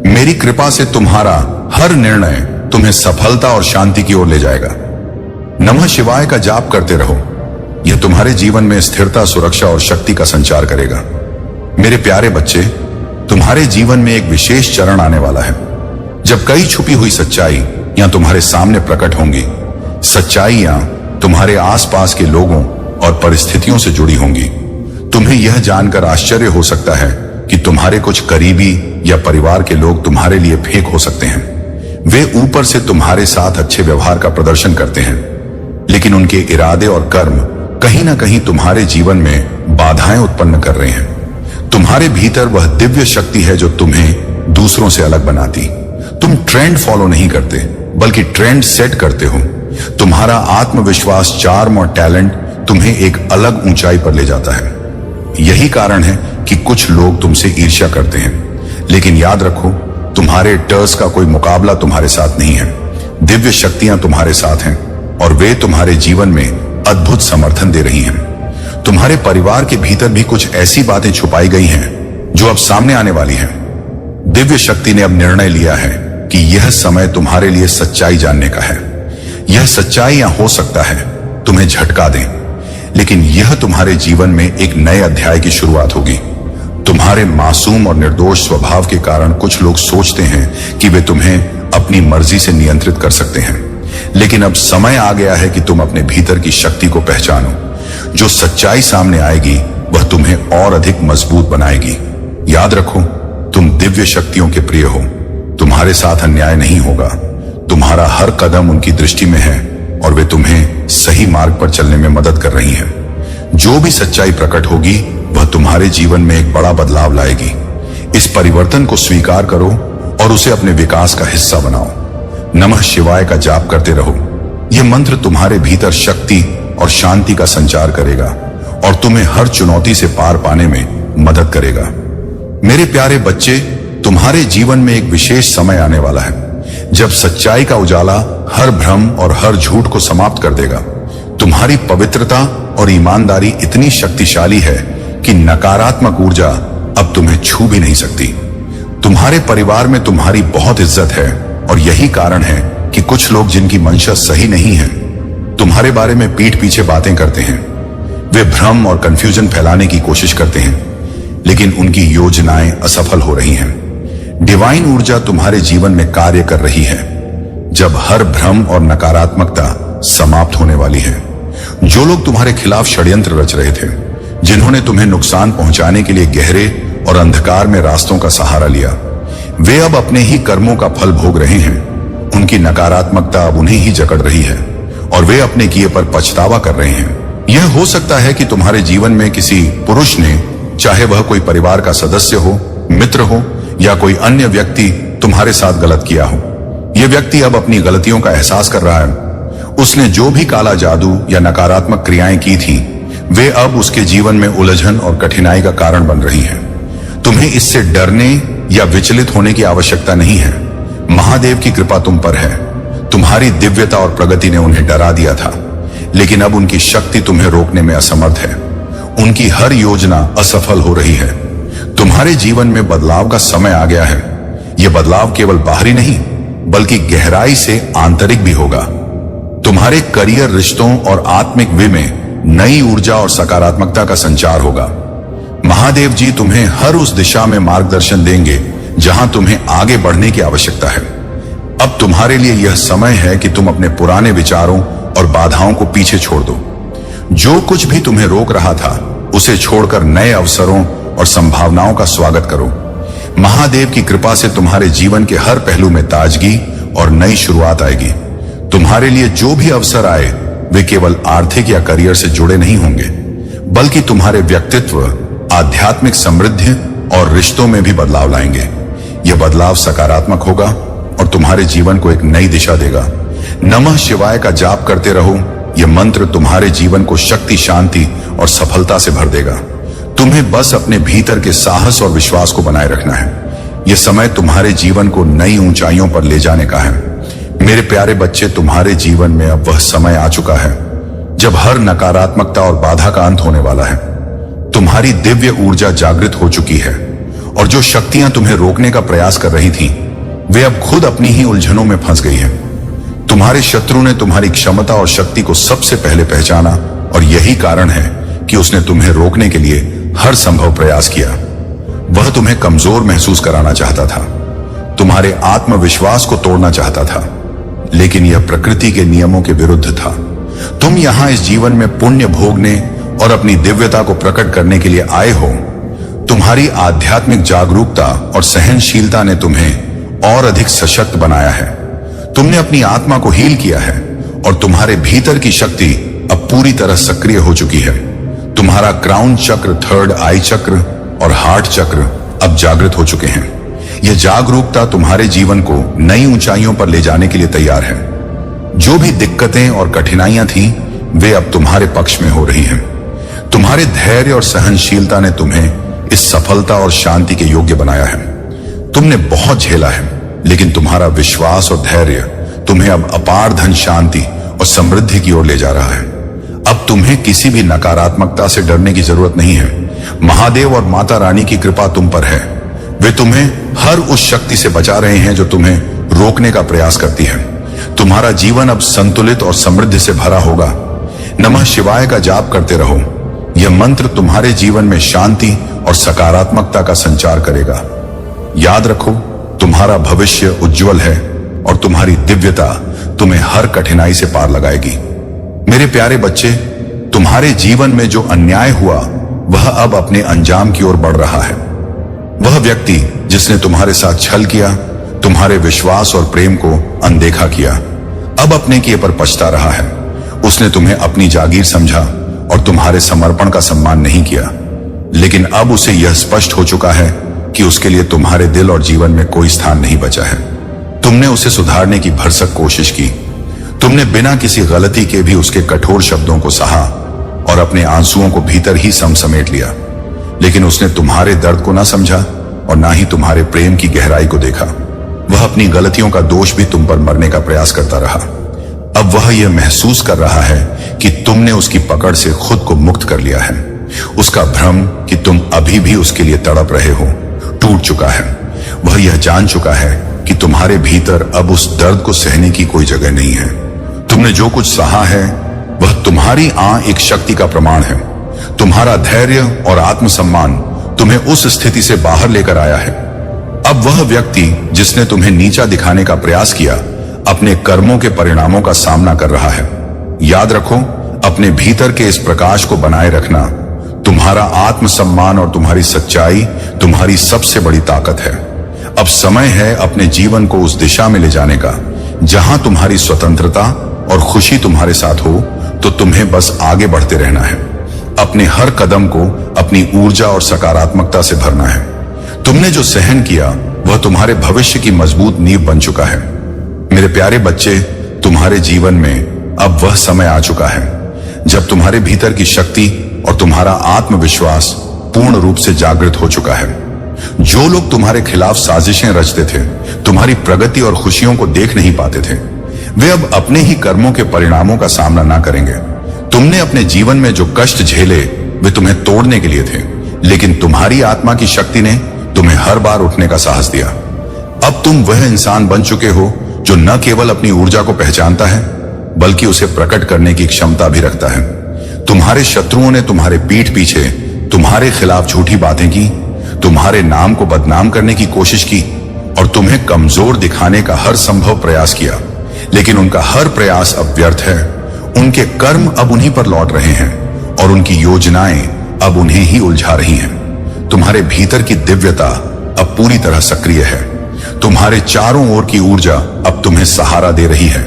मेरी कृपा से तुम्हारा हर निर्णय तुम्हें सफलता और शांति की ओर ले जाएगा। नमः शिवाय का जाप करते रहो। यह तुम्हारे जीवन में स्थिरता, सुरक्षा और शक्ति का संचार करेगा। मेरे प्यारे बच्चे, तुम्हारे जीवन में एक विशेष चरण आने वाला है जब कई छुपी हुई सच्चाई तुम्हारे सामने प्रकट होंगी। सच्चाइयां तुम्हारे आसपास के लोगों और परिस्थितियों से जुड़ी होंगी। तुम्हें यह जानकर आश्चर्य हो सकता है कि तुम्हारे कुछ करीबी या परिवार के लोग तुम्हारे लिए फेक हो सकते हैं। वे ऊपर से तुम्हारे साथ अच्छे व्यवहार का प्रदर्शन करते हैं, लेकिन उनके इरादे और कर्म कहीं ना कहीं तुम्हारे जीवन में बाधाएं उत्पन्न कर रहे हैं। तुम्हारे भीतर वह दिव्य शक्ति है जो तुम्हें दूसरों से अलग बनाती। तुम ट्रेंड फॉलो नहीं करते, बल्कि ट्रेंड सेट करते हो। तुम्हारा आत्मविश्वास, चार्म और टैलेंट तुम्हें एक अलग ऊंचाई पर ले जाता है। यही कारण है कि कुछ लोग तुमसे ईर्ष्या करते हैं, लेकिन याद रखो, तुम्हारे टर्स का कोई मुकाबला तुम्हारे साथ नहीं है। दिव्य शक्तियां तुम्हारे साथ हैं और वे तुम्हारे जीवन में अद्भुत समर्थन दे रही हैं। तुम्हारे परिवार के भीतर भी कुछ ऐसी बातें छुपाई गई हैं जो अब सामने आने वाली हैं। दिव्य शक्ति ने अब निर्णय लिया है कि यह समय तुम्हारे लिए सच्चाई जानने का है। यह सच्चाइयां हो सकता है तुम्हें झटका दें, लेकिन यह तुम्हारे जीवन में एक नए अध्याय की शुरुआत होगी। तुम्हारे मासूम और निर्दोष स्वभाव के कारण कुछ लोग सोचते हैं कि वे तुम्हें अपनी मर्जी से नियंत्रित कर सकते हैं, लेकिन अब समय आ गया है कि तुम अपने भीतर की शक्ति को पहचानो। जो सच्चाई सामने आएगी वह तुम्हें और अधिक मजबूत बनाएगी। याद रखो, तुम दिव्य शक्तियों के प्रिय हो। तुम्हारे साथ अन्याय नहीं होगा। तुम्हारा हर कदम उनकी दृष्टि में है और वे तुम्हें सही मार्ग पर चलने में मदद कर रही हैं। जो भी सच्चाई प्रकट होगी वह तुम्हारे जीवन में एक बड़ा बदलाव लाएगी। इस परिवर्तन को स्वीकार करो और उसे अपने विकास का हिस्सा बनाओ। नमः शिवाय का जाप करते रहो। यह मंत्र तुम्हारे भीतर शक्ति और शांति का संचार करेगा और तुम्हें हर चुनौती से पार पाने में मदद करेगा। मेरे प्यारे बच्चे, तुम्हारे जीवन में एक विशेष समय आने वाला है जब सच्चाई का उजाला हर भ्रम और हर झूठ को समाप्त कर देगा। तुम्हारी पवित्रता और ईमानदारी इतनी शक्तिशाली है कि नकारात्मक ऊर्जा अब तुम्हें छू भी नहीं सकती। तुम्हारे परिवार में तुम्हारी बहुत इज्जत है और यही कारण है कि कुछ लोग जिनकी मंशा सही नहीं है तुम्हारे बारे में पीठ पीछे बातें करते हैं। वे भ्रम और कंफ्यूजन फैलाने की कोशिश करते हैं, लेकिन उनकी योजनाएं असफल हो रही हैं। डिवाइन ऊर्जा तुम्हारे जीवन में कार्य कर रही है जब हर भ्रम और नकारात्मकता समाप्त होने वाली है। जो लोग तुम्हारे खिलाफ षड्यंत्र रच रहे थे, जिन्होंने तुम्हें नुकसान पहुंचाने के लिए गहरे और अंधकार में रास्तों का सहारा लिया, वे अब अपने ही कर्मों का फल भोग रहे हैं। उनकी नकारात्मकता अब उन्हें ही जकड़ रही है और वे अपने किए पर पछतावा कर रहे हैं। यह हो सकता है कि तुम्हारे जीवन में किसी पुरुष ने, चाहे वह कोई परिवार का सदस्य हो, मित्र हो या कोई अन्य व्यक्ति, तुम्हारे साथ गलत किया हो। यह व्यक्ति अब अपनी गलतियों का एहसास कर रहा है। उसने जो भी काला जादू या नकारात्मक क्रियाएं की थी, वे अब उसके जीवन में उलझन और कठिनाई का कारण बन रही हैं। तुम्हें इससे डरने या विचलित होने की आवश्यकता नहीं है। महादेव की कृपा तुम पर है। तुम्हारी दिव्यता और प्रगति ने उन्हें डरा दिया था, लेकिन अब उनकी शक्ति तुम्हें रोकने में असमर्थ है। उनकी हर योजना असफल हो रही है। तुम्हारे जीवन में बदलाव का समय आ गया है। यह बदलाव केवल बाहरी नहीं, बल्कि गहराई से आंतरिक भी होगा। तुम्हारे करियर, रिश्तों और आत्मिक वे में नई ऊर्जा और सकारात्मकता का संचार होगा। महादेव जी तुम्हें हर उस दिशा में मार्गदर्शन देंगे जहां तुम्हें आगे बढ़ने की आवश्यकता है। अब तुम्हारे लिए यह समय है कि तुम अपने पुराने विचारों और बाधाओं को पीछे छोड़ दो। जो कुछ भी तुम्हें रोक रहा था, उसे छोड़कर नए अवसरों और संभावनाओं का स्वागत करो। महादेव की कृपा से तुम्हारे जीवन के हर पहलू में ताजगी और नई शुरुआत आएगी। तुम्हारे लिए जो भी अवसर आए, वे केवल आर्थिक या करियर से जुड़े नहीं होंगे, बल्कि तुम्हारे व्यक्तित्व, आध्यात्मिक समृद्धि और रिश्तों में भी बदलाव लाएंगे। यह बदलाव सकारात्मक होगा और तुम्हारे जीवन को एक नई दिशा देगा। नमः शिवाय का जाप करते रहो। यह मंत्र तुम्हारे जीवन को शक्ति, शांति और सफलता से भर देगा। तुम्हें बस अपने भीतर के साहस और विश्वास को बनाए रखना है। यह समय तुम्हारे जीवन को नई ऊंचाइयों पर ले जाने का है। मेरे प्यारे बच्चे, तुम्हारे जीवन में अब वह समय आ चुका है जब हर नकारात्मकता और बाधा का अंत होने वाला है। तुम्हारी दिव्य ऊर्जा जागृत हो चुकी है और जो शक्तियां तुम्हें रोकने का प्रयास कर रही थीं, वे अब खुद अपनी ही उलझनों में फंस गई हैं। तुम्हारे शत्रु ने तुम्हारी क्षमता और शक्ति को सबसे पहले पहचाना और यही कारण है कि उसने तुम्हें रोकने के लिए हर संभव प्रयास किया। वह तुम्हें कमजोर महसूस कराना चाहता था, तुम्हारे आत्मविश्वास को तोड़ना चाहता था, लेकिन यह प्रकृति के नियमों के विरुद्ध था। तुम यहां इस जीवन में पुण्य भोगने और अपनी दिव्यता को प्रकट करने के लिए आए हो। तुम्हारी आध्यात्मिक जागरूकता और सहनशीलता ने तुम्हें और अधिक सशक्त बनाया है। तुमने अपनी आत्मा को हील किया है और तुम्हारे भीतर की शक्ति अब पूरी तरह सक्रिय हो चुकी है। तुम्हारा क्राउन चक्र, थर्ड आई चक्र और हार्ट चक्र अब जागृत हो चुके हैं। यह जागरूकता तुम्हारे जीवन को नई ऊंचाइयों पर ले जाने के लिए तैयार है। जो भी दिक्कतें और कठिनाइयां थीं, वे अब तुम्हारे पक्ष में हो रही हैं। तुम्हारे धैर्य और सहनशीलता ने तुम्हें इस सफलता और शांति के योग्य बनाया है। तुमने बहुत झेला है, लेकिन तुम्हारा विश्वास और धैर्य तुम्हें अब अपार धन, शांति और समृद्धि की ओर ले जा रहा है। अब तुम्हें किसी भी नकारात्मकता से डरने की जरूरत नहीं है। महादेव और माता रानी की कृपा तुम पर है। वे तुम्हें हर उस शक्ति से बचा रहे हैं जो तुम्हें रोकने का प्रयास करती है। तुम्हारा जीवन अब संतुलित और समृद्धि से भरा होगा। नमः शिवाय का जाप करते रहो। यह मंत्र तुम्हारे जीवन में शांति और सकारात्मकता का संचार करेगा। याद रखो, तुम्हारा भविष्य उज्जवल है और तुम्हारी दिव्यता तुम्हें हर कठिनाई से पार लगाएगी। मेरे प्यारे बच्चे, तुम्हारे जीवन में जो अन्याय हुआ वह अब अपने अंजाम की ओर बढ़ रहा है। वह व्यक्ति जिसने तुम्हारे साथ छल किया, तुम्हारे विश्वास और प्रेम को अनदेखा किया, अब अपने किए पर पछता रहा है। उसने तुम्हें अपनी जागीर समझा और तुम्हारे समर्पण का सम्मान नहीं किया, लेकिन अब उसे यह स्पष्ट हो चुका है कि उसके लिए तुम्हारे दिल और जीवन में कोई स्थान नहीं बचा है। तुमने उसे सुधारने की भरसक कोशिश की। तुमने बिना किसी गलती के भी उसके कठोर शब्दों को सहा और अपने आंसुओं को भीतर ही समेट लिया, लेकिन उसने तुम्हारे दर्द को ना समझा और ना ही तुम्हारे प्रेम की गहराई को देखा। वह अपनी गलतियों का दोष भी तुम पर मरने का प्रयास करता रहा। अब वह यह महसूस कर रहा है कि तुमने उसकी पकड़ से खुद को मुक्त कर लिया है। उसका भ्रम कि तुम अभी भी उसके लिए तड़प रहे हो टूट चुका है। वह यह जान चुका है कि तुम्हारे भीतर अब उस दर्द को सहने की कोई जगह नहीं है। तुमने जो कुछ सहा है वह तुम्हारी एक शक्ति का प्रमाण है। तुम्हारा धैर्य और आत्मसम्मान तुम्हें उस स्थिति से बाहर लेकर आया है। अब वह व्यक्ति जिसने तुम्हें नीचा दिखाने का प्रयास किया, अपने कर्मों के परिणामों का सामना कर रहा है। याद रखो, अपने भीतर के इस प्रकाश को बनाए रखना। तुम्हारा आत्मसम्मान और तुम्हारी सच्चाई तुम्हारी सबसे बड़ी ताकत है। अब समय है अपने जीवन को उस दिशा में ले जाने का जहां तुम्हारी स्वतंत्रता और खुशी तुम्हारे साथ हो। तो तुम्हें बस आगे बढ़ते रहना है। अपने हर कदम को अपनी ऊर्जा और सकारात्मकता से भरना है। तुमने जो सहन किया वह तुम्हारे भविष्य की मजबूत नींव बन चुका है। मेरे प्यारे बच्चे, तुम्हारे जीवन में अब वह समय आ चुका है जब तुम्हारे भीतर की शक्ति और तुम्हारा आत्मविश्वास पूर्ण रूप से जागृत हो चुका है। जो लोग तुम्हारे खिलाफ साजिशें रचते थे, तुम्हारी प्रगति और खुशियों को देख नहीं पाते थे, वे अब अपने ही कर्मों के परिणामों का सामना ना करेंगे। तुमने अपने जीवन में जो कष्ट झेले वे तुम्हें तोड़ने के लिए थे, लेकिन तुम्हारी आत्मा की शक्ति ने तुम्हें हर बार उठने का साहस दिया। अब तुम वह इंसान बन चुके हो जो न केवल अपनी ऊर्जा को पहचानता है बल्कि उसे प्रकट करने की क्षमता भी रखता है। तुम्हारे शत्रुओं ने तुम्हारे पीठ पीछे तुम्हारे खिलाफ झूठी बातें की, तुम्हारे नाम को बदनाम करने की कोशिश की और तुम्हें कमजोर दिखाने का हर संभव प्रयास किया, लेकिन उनका हर प्रयास अब व्यर्थ है। उनके कर्म अब उन्हीं पर लौट रहे हैं और उनकी योजनाएं अब उन्हें ही उलझा रही हैं। तुम्हारे भीतर की दिव्यता अब पूरी तरह सक्रिय है। तुम्हारे चारों ओर की ऊर्जा अब तुम्हें सहारा दे रही है,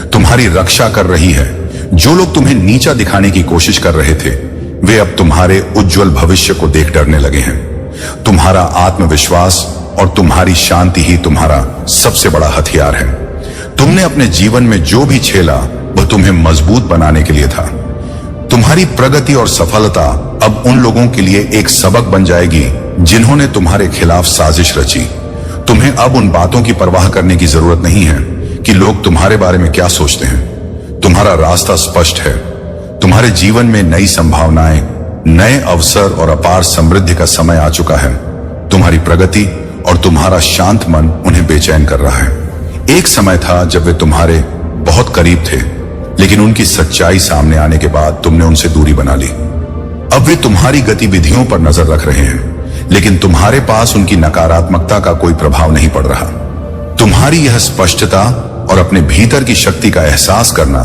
तुम्हारी रक्षा कर रही है। जो लोग तुम्हें नीचा दिखाने की कोशिश कर रहे थे, वे अब तुम्हारे उज्जवल भविष्य को देख डरने लगे हैं। तुम्हारा आत्मविश्वास और तुम्हारी शांति ही तुम्हारा सबसे बड़ा हथियार है। तुमने अपने जीवन में जो भी झेला वह तुम्हें मजबूत बनाने के लिए था। तुम्हारी प्रगति और सफलता अब उन लोगों के लिए एक सबक बन जाएगी जिन्होंने तुम्हारे खिलाफ साजिश रची। तुम्हें अब उन बातों की परवाह करने की जरूरत नहीं है कि लोग तुम्हारे बारे में क्या सोचते हैं। तुम्हारा रास्ता स्पष्ट है। तुम्हारे जीवन में नई संभावनाएं, नए अवसर और अपार समृद्धि का समय आ चुका है। तुम्हारी प्रगति और तुम्हारा शांत मन उन्हें बेचैन कर रहा है। एक समय था जब वे तुम्हारे बहुत करीब थे, लेकिन उनकी सच्चाई सामने आने के बाद तुमने उनसे दूरी बना ली। अब वे तुम्हारी गतिविधियों पर नजर रख रहे हैं, लेकिन तुम्हारे पास उनकी नकारात्मकता का कोई प्रभाव नहीं पड़ रहा। तुम्हारी यह स्पष्टता और अपने भीतर की शक्ति का एहसास करना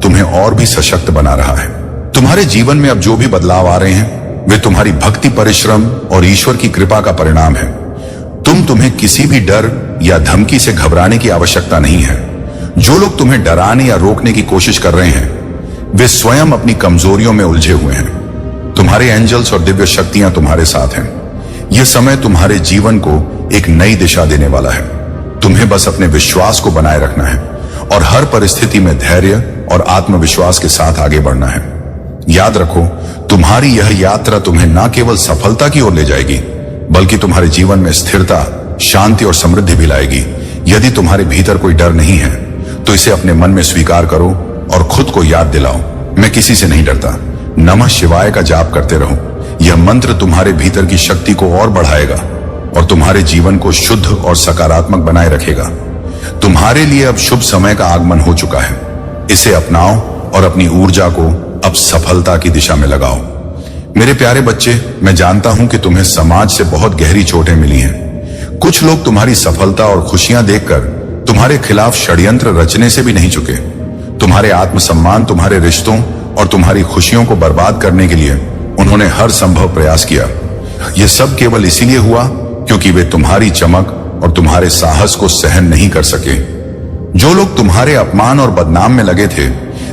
तुम्हें और भी सशक्त बना रहा है। तुम्हारे जीवन में अब जो भी बदलाव आ रहे हैं वे तुम्हारी भक्ति, परिश्रम और ईश्वर की कृपा का परिणाम है। तुम्हें किसी भी डर या धमकी से घबराने की आवश्यकता नहीं है। जो लोग तुम्हें डराने या रोकने की कोशिश कर रहे हैं वे स्वयं अपनी कमजोरियों में उलझे हुए हैं। तुम्हारे एंजल्स और दिव्य शक्तियां तुम्हारे साथ हैं। यह समय तुम्हारे जीवन को एक नई दिशा देने वाला है। तुम्हें बस अपने विश्वास को बनाए रखना है और हर परिस्थिति में धैर्य और आत्मविश्वास के साथ आगे बढ़ना है। याद रखो, तुम्हारी यह यात्रा तुम्हें न केवल सफलता की ओर ले जाएगी बल्कि तुम्हारे जीवन में स्थिरता, शांति और समृद्धि भी लाएगी। यदि तुम्हारे भीतर कोई डर नहीं है तो इसे अपने मन में स्वीकार करो और खुद को याद दिलाओ, मैं किसी से नहीं डरता। नमः शिवाय का जाप करते रहो। यह मंत्र तुम्हारे भीतर की शक्ति को और बढ़ाएगा और तुम्हारे जीवन को शुद्ध और सकारात्मक बनाए रखेगा। तुम्हारे लिए अब शुभ समय का आगमन हो चुका है। इसे अपनाओ और अपनी ऊर्जा को अब सफलता की दिशा में लगाओ। मेरे प्यारे बच्चे, मैं जानता हूं कि तुम्हें समाज से बहुत गहरी चोटें मिली हैं। कुछ लोग तुम्हारी सफलता और खुशियां देखकर तुम्हारे खिलाफ षड्यंत्र रचने से भी नहीं चुके। तुम्हारे आत्मसम्मान, तुम्हारे रिश्तों और तुम्हारी खुशियों को बर्बाद करने के लिए उन्होंने हर संभव प्रयास किया। यह सब केवल इसीलिए हुआ क्योंकि वे तुम्हारी चमक और तुम्हारे साहस को सहन नहीं कर सके। जो लोग तुम्हारे अपमान और बदनाम में लगे थे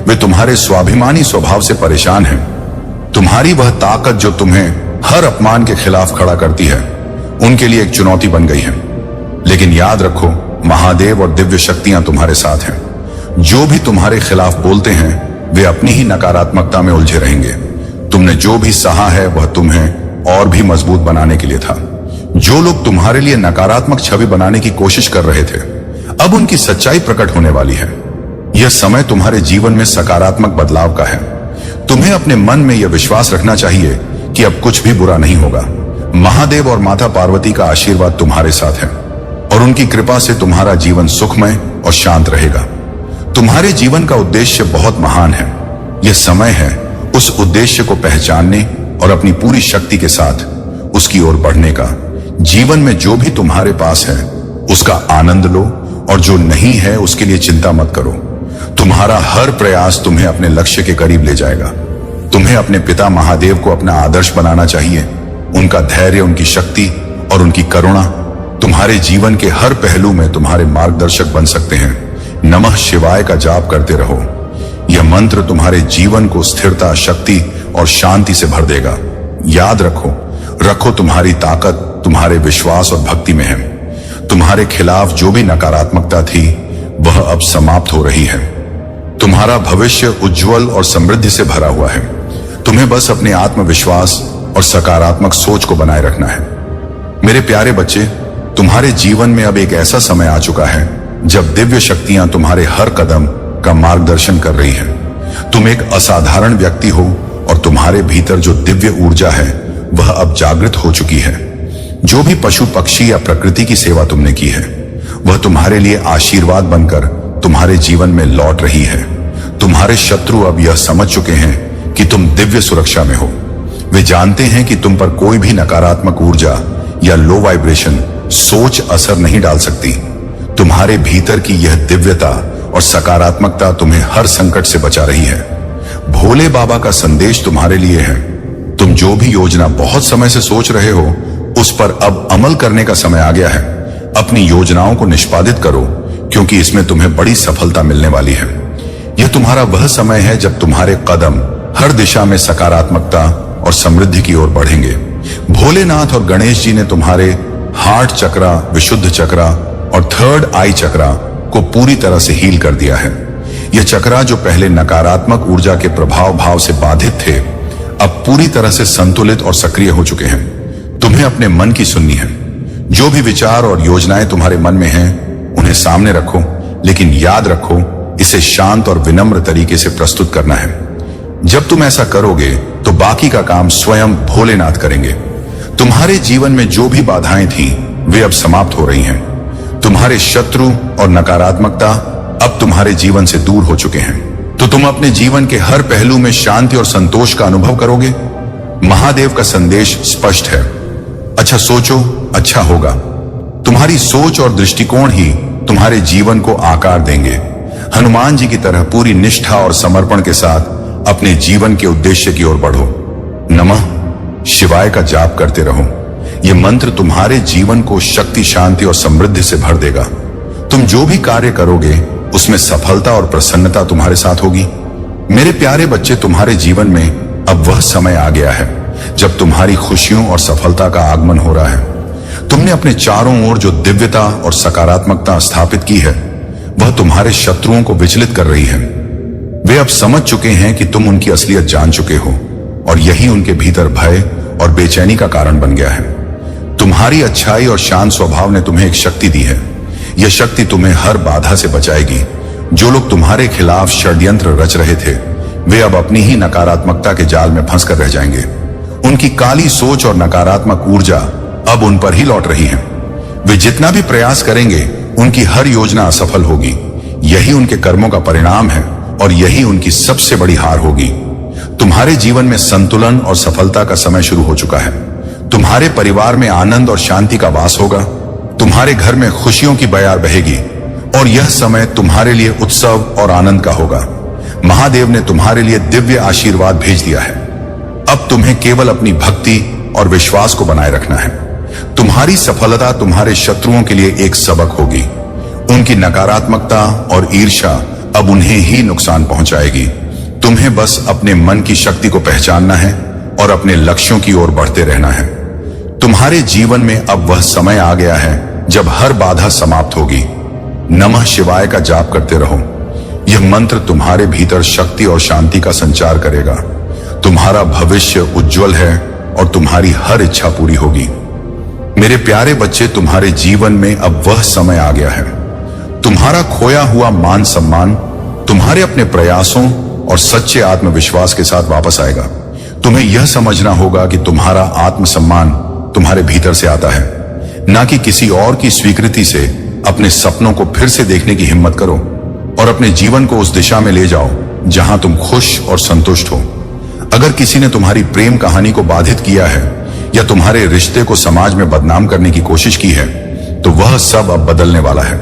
वे तुम्हारे स्वाभिमानी स्वभाव से परेशान हैं। तुम्हारी वह ताकत जो तुम्हें हर अपमान के खिलाफ खड़ा करती है उनके लिए एक चुनौती बन गई है। लेकिन याद रखो, महादेव और दिव्य शक्तियां तुम्हारे साथ हैं। जो भी तुम्हारे खिलाफ बोलते हैं वे अपनी ही नकारात्मकता में उलझे रहेंगे। तुमने जो भी सहा है वह तुम्हें और भी मजबूत बनाने के लिए था। जो लोग तुम्हारे लिए नकारात्मक छवि बनाने की कोशिश कर रहे थे अब उनकी सच्चाई प्रकट होने वाली है। यह समय तुम्हारे जीवन में सकारात्मक बदलाव का है। तुम्हें अपने मन में यह विश्वास रखना चाहिए कि अब कुछ भी बुरा नहीं होगा। महादेव और माता पार्वती का आशीर्वाद तुम्हारे साथ है और उनकी कृपा से तुम्हारा जीवन सुखमय और शांत रहेगा। तुम्हारे जीवन का उद्देश्य बहुत महान है। यह समय है उस उद्देश्य को पहचानने और अपनी पूरी शक्ति के साथ उसकी ओर बढ़ने का। जीवन में जो भी तुम्हारे पास है उसका आनंद लो और जो नहीं है उसके लिए चिंता मत करो। तुम्हारा हर प्रयास तुम्हें अपने लक्ष्य के करीब ले जाएगा। तुम्हें अपने पिता महादेव को अपना आदर्श बनाना चाहिए। उनका धैर्य, उनकी शक्ति और उनकी करुणा तुम्हारे जीवन के हर पहलू में तुम्हारे मार्गदर्शक बन सकते हैं। नमः शिवाय का जाप करते रहो। यह मंत्र तुम्हारे जीवन को स्थिरता, शक्ति और शांति से भर देगा। याद रखो तुम्हारी ताकत तुम्हारे विश्वास और भक्ति में है। तुम्हारे खिलाफ जो भी नकारात्मकता थी वह अब समाप्त हो रही है। तुम्हारा भविष्य उज्जवल और समृद्धि से भरा हुआ है। तुम्हें बस अपने आत्मविश्वास और सकारात्मक सोच को बनाए रखना है। मेरे प्यारे बच्चे, तुम्हारे जीवन में अब एक ऐसा समय आ चुका है जब दिव्य शक्तियां तुम्हारे हर कदम का मार्गदर्शन कर रही हैं। तुम एक असाधारण व्यक्ति हो और तुम्हारे भीतर जो दिव्य ऊर्जा है वह अब जागृत हो चुकी है। जो भी पशु, पक्षी या प्रकृति की सेवा तुमने की है वह तुम्हारे लिए आशीर्वाद बनकर तुम्हारे जीवन में लौट रही है। तुम्हारे शत्रु अब यह समझ चुके हैं कि तुम दिव्य सुरक्षा में हो। वे जानते हैं कि तुम पर कोई भी नकारात्मक ऊर्जा या लो वाइब्रेशन सोच असर नहीं डाल सकती। तुम्हारे भीतर की यह दिव्यता और सकारात्मकता तुम्हें हर संकट से बचा रही है। भोले बाबा का संदेश तुम्हारे लिए है। तुम जो भी योजना बहुत समय से सोच रहे हो उस पर अब अमल करने का समय आ गया है। अपनी योजनाओं को निष्पादित करो क्योंकि इसमें तुम्हें बड़ी सफलता मिलने वाली है। यह तुम्हारा वह समय है जब तुम्हारे कदम हर दिशा में सकारात्मकता और समृद्धि की ओर बढ़ेंगे। भोलेनाथ और गणेश जी ने तुम्हारे हार्ट चक्रा, विशुद्ध चक्रा और थर्ड आई चक्रा को पूरी तरह से हील कर दिया है। ये चक्रा जो पहले नकारात्मक ऊर्जा के प्रभाव भाव से बाधित थे, अब पूरी तरह से संतुलित और सक्रिय हो चुके हैं। तुम्हें अपने मन की सुननी है। जो भी विचार और योजनाएं तुम्हारे मन में हैं, उन्हें सामने रखो, लेकिन याद रखो, इसे शांत और विनम्र तरीके से प्रस्तुत करना है। जब तुम ऐसा करोगे तो बाकी का काम स्वयं भोलेनाथ करेंगे। तुम्हारे जीवन में जो भी बाधाएं थीं, वे अब समाप्त हो रही हैं। तुम्हारे शत्रु और नकारात्मकता अब तुम्हारे जीवन से दूर हो चुके हैं। तो तुम अपने जीवन के हर पहलू में शांति और संतोष का अनुभव करोगे। महादेव का संदेश स्पष्ट है। अच्छा सोचो, अच्छा होगा। तुम्हारी सोच और दृष्टिकोण ही तुम्हारे जीवन को आकार देंगे। हनुमान जी की तरह पूरी निष्ठा और समर्पण के साथ अपने जीवन के उद्देश्य की ओर बढ़ो। नमः शिवाय का जाप करते रहो। यह मंत्र तुम्हारे जीवन को शक्ति, शांति और समृद्धि से भर देगा। तुम जो भी कार्य करोगे उसमें सफलता और प्रसन्नता तुम्हारे साथ होगी। मेरे प्यारे बच्चे, तुम्हारे जीवन में अब वह समय आ गया है जब तुम्हारी खुशियों और सफलता का आगमन हो रहा है। तुमने अपने चारों ओर जो दिव्यता और सकारात्मकता स्थापित की है, वह तुम्हारे शत्रुओं को विचलित कर रही है। वे अब समझ चुके हैं कि तुम उनकी असलियत जान चुके हो और यही उनके भीतर भय और बेचैनी का कारण बन गया है। तुम्हारी अच्छाई और शांत स्वभाव ने तुम्हें एक शक्ति दी है। यह शक्ति तुम्हें हर बाधा से बचाएगी। जो लोग तुम्हारे खिलाफ षड्यंत्र रच रहे थे, वे अब अपनी ही नकारात्मकता के जाल में फंस कर रह जाएंगे। उनकी काली सोच और नकारात्मक ऊर्जा अब उन पर ही लौट रही है। वे जितना भी प्रयास करेंगे, उनकी हर योजना असफल होगी। यही उनके कर्मों का परिणाम है और यही उनकी सबसे बड़ी हार होगी। तुम्हारे जीवन में संतुलन और सफलता का समय शुरू हो चुका है। तुम्हारे परिवार में आनंद और शांति का वास होगा। तुम्हारे घर में खुशियों की बयार बहेगी और यह समय तुम्हारे लिए उत्सव और आनंद का होगा। महादेव ने तुम्हारे लिए दिव्य आशीर्वाद भेज दिया है। अब तुम्हें केवल अपनी भक्ति और विश्वास को बनाए रखना है। तुम्हारी सफलता तुम्हारे शत्रुओं के लिए एक सबक होगी। उनकी नकारात्मकता और ईर्ष्या अब उन्हें ही नुकसान पहुंचाएगी। तुम्हें बस अपने मन की शक्ति को पहचानना है और अपने लक्ष्यों की ओर बढ़ते रहना है। तुम्हारे जीवन में अब वह समय आ गया है जब हर बाधा समाप्त होगी। नमः शिवाय का जाप करते रहो। यह मंत्र तुम्हारे भीतर शक्ति और शांति का संचार करेगा। तुम्हारा भविष्य उज्जवल है और तुम्हारी हर इच्छा पूरी होगी। मेरे प्यारे बच्चे, तुम्हारे जीवन में अब वह समय आ गया है। तुम्हारा खोया हुआ मान सम्मान तुम्हारे अपने प्रयासों और सच्चे आत्मविश्वास के साथ वापस आएगा। तुम्हें यह समझना होगा कि तुम्हारा आत्मसम्मान तुम्हारे भीतर से आता है, ना कि किसी और की स्वीकृति से। अपने सपनों को फिर से देखने की हिम्मत करो और अपने जीवन को उस दिशा में ले जाओ जहां तुम खुश और संतुष्ट हो। अगर किसी ने तुम्हारी प्रेम कहानी को बाधित किया है या तुम्हारे रिश्ते को समाज में बदनाम करने की कोशिश की है, तो वह सब अब बदलने वाला है।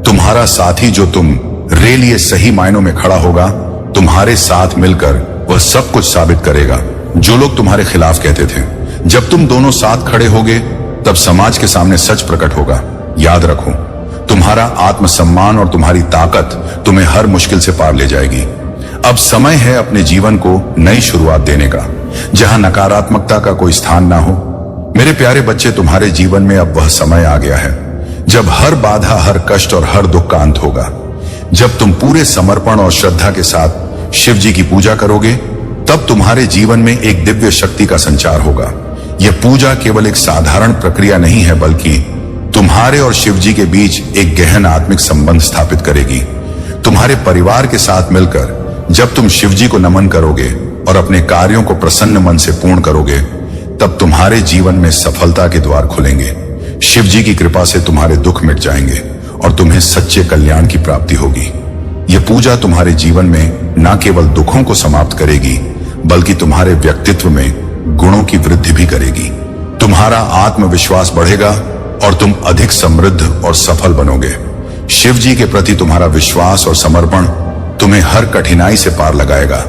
तुम्हारा साथी जो तुम रे लिए सही मायनों में खड़ा होगा, तुम्हारे साथ मिलकर वह सब कुछ साबित करेगा जो लोग तुम्हारे खिलाफ कहते थे। जब तुम दोनों साथ खड़े होगे, तब समाज के सामने सच प्रकट होगा। याद रखो, तुम्हारा आत्मसम्मान और तुम्हारी ताकत तुम्हें हर मुश्किल से पार ले जाएगी। अब समय है अपने जीवन को नई शुरुआत देने का, जहां नकारात्मकता का कोई स्थान ना हो। मेरे प्यारे बच्चे, तुम्हारे जीवन में अब वह समय आ गया है जब हर बाधा, हर कष्ट और हर दुख का अंत होगा। जब तुम पूरे समर्पण और श्रद्धा के साथ शिव जी की पूजा करोगे, तब तुम्हारे जीवन में एक दिव्य शक्ति का संचार होगा। यह पूजा केवल एक साधारण प्रक्रिया नहीं है, बल्कि तुम्हारे और शिव जी के बीच एक गहन आत्मिक संबंध स्थापित करेगी। तुम्हारे परिवार के साथ मिलकर जब तुम शिव जी को नमन करोगे और अपने कार्यों को प्रसन्न मन से पूर्ण करोगे, तब तुम्हारे जीवन में सफलता के द्वार खुलेंगे। शिव जी की कृपा से तुम्हारे दुख मिट जाएंगे और तुम्हें सच्चे कल्याण की प्राप्ति होगी। यह पूजा तुम्हारे जीवन में न केवल दुखों को समाप्त करेगी, बल्कि तुम्हारे व्यक्तित्व में गुणों की वृद्धि भी करेगी। तुम्हारा आत्मविश्वास बढ़ेगा और तुम अधिक समृद्ध और सफल बनोगे। शिव जी के प्रति तुम्हारा विश्वास और समर्पण तुम्हें हर कठिनाई से पार लगाएगा।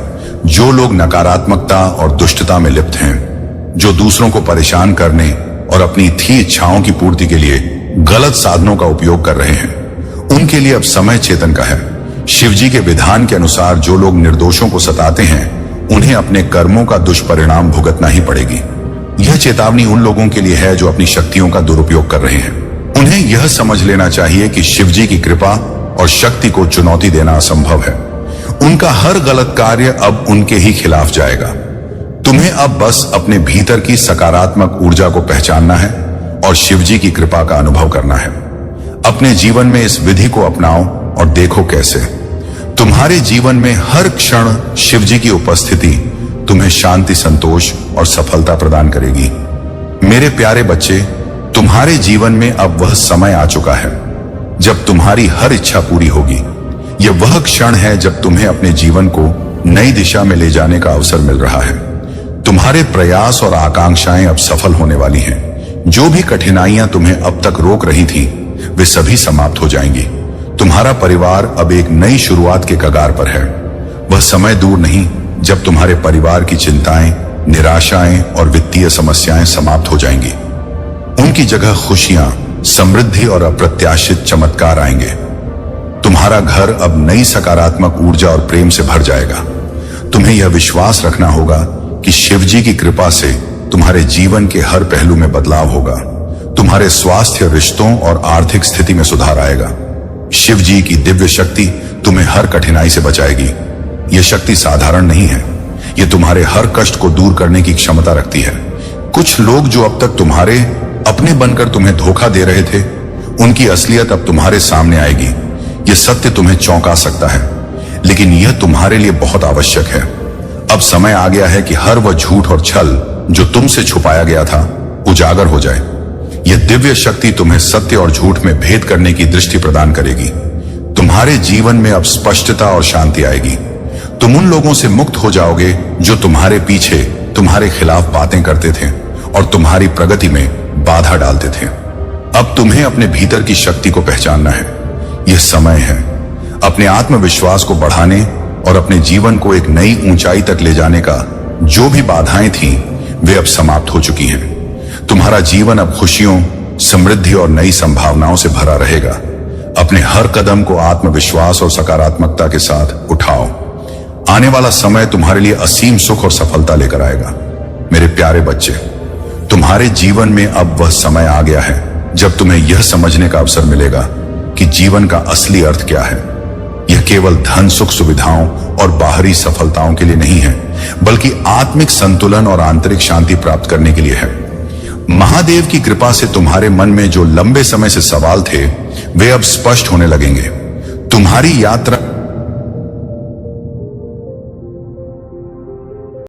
जो लोग नकारात्मकता और दुष्टता में लिप्त हैं, जो दूसरों को परेशान करने और अपनी थी इच्छाओं की पूर्ति के लिए गलत साधनों का उपयोग कर रहे हैं, उनके लिए अब समय चेतन का है। शिव जी के विधान के अनुसार जो लोग निर्दोषों को सताते हैं, उन्हें अपने कर्मों का दुष्परिणाम भुगतना ही पड़ेगी। यह चेतावनी उन लोगों के लिए है जो अपनी शक्तियों का दुरुपयोग कर रहे हैं। उन्हें यह समझ लेना चाहिए कि शिव जी की कृपा और शक्ति को चुनौती देना असंभव है। उनका हर गलत कार्य अब उनके ही खिलाफ जाएगा। तुम्हें अब बस अपने भीतर की सकारात्मक ऊर्जा को पहचानना है और शिवजी की कृपा का अनुभव करना है। अपने जीवन में इस विधि को अपनाओ और देखो कैसे तुम्हारे जीवन में हर क्षण शिवजी की उपस्थिति तुम्हें शांति, संतोष और सफलता प्रदान करेगी। मेरे प्यारे बच्चे, तुम्हारे जीवन में अब वह समय आ चुका है जब तुम्हारी हर इच्छा पूरी होगी। यह वह क्षण है जब तुम्हें अपने जीवन को नई दिशा में ले जाने का अवसर मिल रहा है। तुम्हारे प्रयास और आकांक्षाएं अब सफल होने वाली हैं। जो भी कठिनाइयां तुम्हें अब तक रोक रही थीं, वे सभी समाप्त हो जाएंगी। तुम्हारा परिवार अब एक नई शुरुआत के कगार पर है। वह समय दूर नहीं जब तुम्हारे परिवार की चिंताएं, निराशाएं और वित्तीय समस्याएं समाप्त हो जाएंगी। उनकी जगह खुशियां, समृद्धि और अप्रत्याशित चमत्कार आएंगे। तुम्हारा घर अब नई सकारात्मक ऊर्जा और प्रेम से भर जाएगा। तुम्हें यह विश्वास रखना होगा कि शिवजी की कृपा से तुम्हारे जीवन के हर पहलू में बदलाव होगा। तुम्हारे स्वास्थ्य, रिश्तों और आर्थिक स्थिति में सुधार आएगा। शिवजी की दिव्य शक्ति तुम्हें हर कठिनाई से बचाएगी। यह शक्ति साधारण नहीं है, यह तुम्हारे हर कष्ट को दूर करने की क्षमता रखती है। कुछ लोग जो अब तक तुम्हारे अपने बनकर तुम्हें धोखा दे रहे थे, उनकी असलियत अब तुम्हारे सामने आएगी। यह सत्य तुम्हें चौंका सकता है, लेकिन यह तुम्हारे लिए बहुत आवश्यक है। अब समय आ गया है कि हर वह झूठ और छल जो तुमसे छुपाया गया था, उजागर हो जाए। यह दिव्य शक्ति तुम्हें सत्य और झूठ में भेद करने की दृष्टि प्रदान करेगी। तुम्हारे जीवन में अब स्पष्टता और शांति आएगी। तुम उन लोगों से मुक्त हो जाओगे जो तुम्हारे पीछे तुम्हारे खिलाफ बातें करते थे और तुम्हारी प्रगति में बाधा डालते थे। अब तुम्हें अपने भीतर की शक्ति को पहचानना है। यह समय है अपने आत्मविश्वास को बढ़ाने और अपने जीवन को एक नई ऊंचाई तक ले जाने का। जो भी बाधाएं थीं, वे अब समाप्त हो चुकी हैं। तुम्हारा जीवन अब खुशियों, समृद्धि और नई संभावनाओं से भरा रहेगा। अपने हर कदम को आत्मविश्वास और सकारात्मकता के साथ उठाओ। आने वाला समय तुम्हारे लिए असीम सुख और सफलता लेकर आएगा। मेरे प्यारे बच्चे, तुम्हारे जीवन में अब वह समय आ गया है जब तुम्हें यह समझने का अवसर मिलेगा कि जीवन का असली अर्थ क्या है। यह केवल धन, सुख, सुविधाओं और बाहरी सफलताओं के लिए नहीं है, बल्कि आत्मिक संतुलन और आंतरिक शांति प्राप्त करने के लिए है। महादेव की कृपा से तुम्हारे मन में जो लंबे समय से सवाल थे, वे अब स्पष्ट होने लगेंगे। तुम्हारी यात्रा